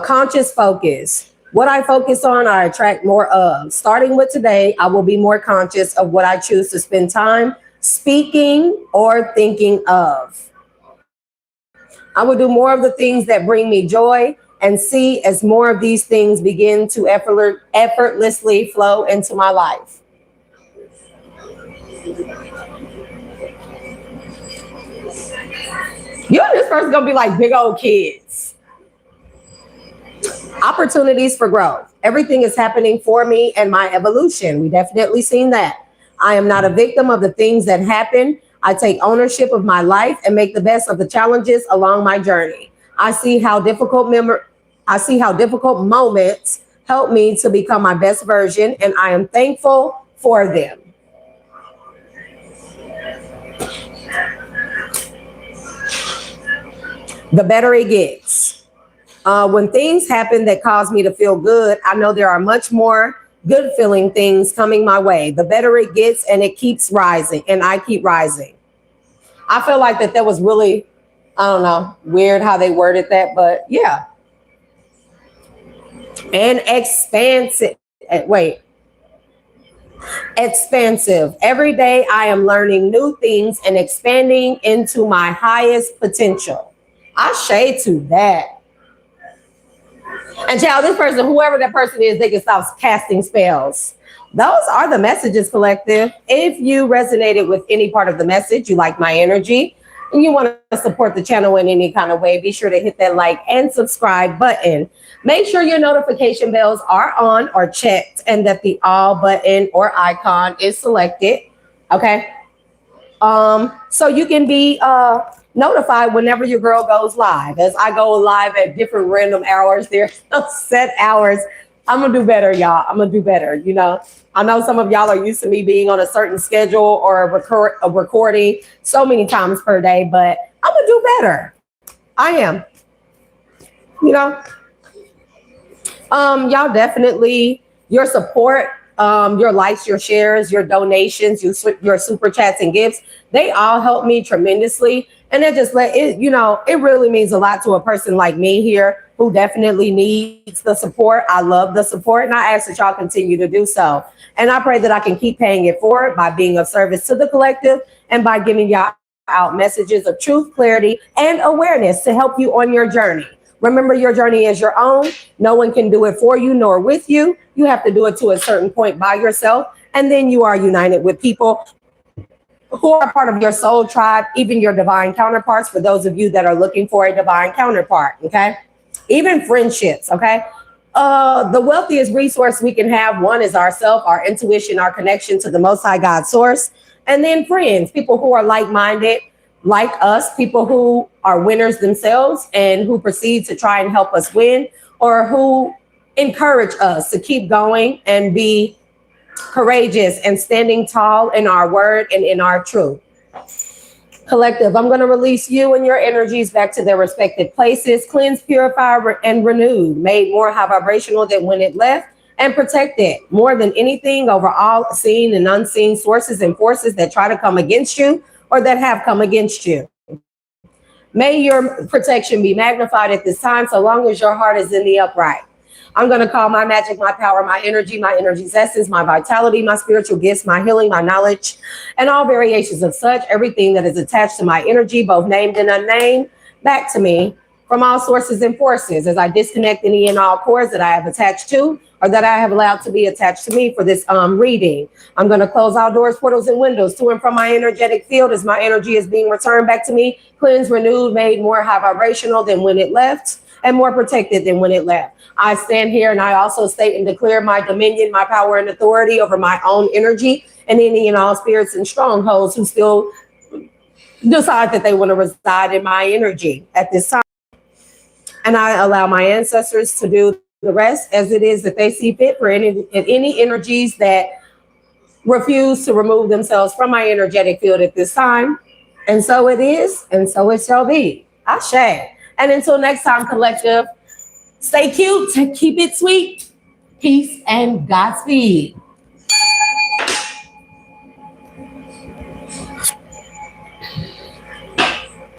Conscious focus. What I focus on, I attract more of. Starting with today, I will be more conscious of what I choose to spend time speaking or thinking of. I will do more of the things that bring me joy and see as more of these things begin to effortlessly flow into my life. You and this person's gonna be like big old kids. Opportunities for growth. Everything is happening for me and my evolution. We definitely seen that. I am not a victim of the things that happen. I take ownership of my life and make the best of the challenges along my journey. I see how difficult moments help me to become my best version, and I am thankful for them. The better it gets. When things happen that cause me to feel good, I know there are much more good feeling things coming my way. The better it gets, and it keeps rising, and I keep rising. I feel like that was really, I don't know, weird how they worded that, but yeah. And expansive. Expansive. Every day I am learning new things and expanding into my highest potential. I shade to that. And child, this person, whoever that person is, they can stop casting spells. Those are the messages, collective. If you resonated with any part of the message, you like my energy, and you want to support the channel in any kind of way, be sure to hit that like and subscribe button. Make sure your notification bells are on or checked, and that the all button or icon is selected. Okay. So you can be notified whenever your girl goes live. As I go live at different random hours, there's no set hours I'm gonna do better, y'all. I'm gonna do better. You know, I know some of y'all are used to me being on a certain schedule or a recording so many times per day, but I'm gonna do better. I am. You know, y'all definitely your support, your likes, your shares, your donations, your super chats and gifts. They all help me tremendously, and it just let it. You know, it really means a lot to a person like me here who definitely needs the support. I love the support, and I ask that y'all continue to do so. And I pray that I can keep paying it forward by being of service to the collective and by giving y'all out messages of truth, clarity, and awareness to help you on your journey. Remember, your journey is your own. No one can do it for you nor with you. You have to do it to a certain point by yourself. And then you are united with people who are part of your soul tribe, even your divine counterparts, for those of you that are looking for a divine counterpart, okay? Even friendships, okay? The wealthiest resource we can have, one is ourself, our intuition, our connection to the Most High God source. And then friends, people who are like-minded, like us, people who are winners themselves and who proceed to try and help us win, or who encourage us to keep going and be courageous and standing tall in our word and in our truth. Collective, I'm going to release you and your energies back to their respective places, cleansed, purified, and renewed, made more high vibrational than when it left, and protected more than anything over all seen and unseen sources and forces that try to come against you or that have come against you. May your protection be magnified at this time, so long as your heart is in the upright. I'm going to call my magic, my power, my energy's essence, my vitality, my spiritual gifts, my healing, my knowledge, and all variations of such, everything that is attached to my energy, both named and unnamed, back to me from all sources and forces as I disconnect any and all cords that I have attached to or that I have allowed to be attached to me for this reading. I'm going to close all doors, portals, and windows to and from my energetic field as my energy is being returned back to me, cleansed, renewed, made more high vibrational than when it left, and more protected than when it left. I stand here and I also state and declare my dominion, my power and authority over my own energy and any and all spirits and strongholds who still decide that they want to reside in my energy at this time. And I allow my ancestors to do the rest as it is that they see fit for any energies that refuse to remove themselves from my energetic field at this time. And so it is, and so it shall be. Ashe. And until next time, collective, stay cute, keep it sweet, peace, and Godspeed.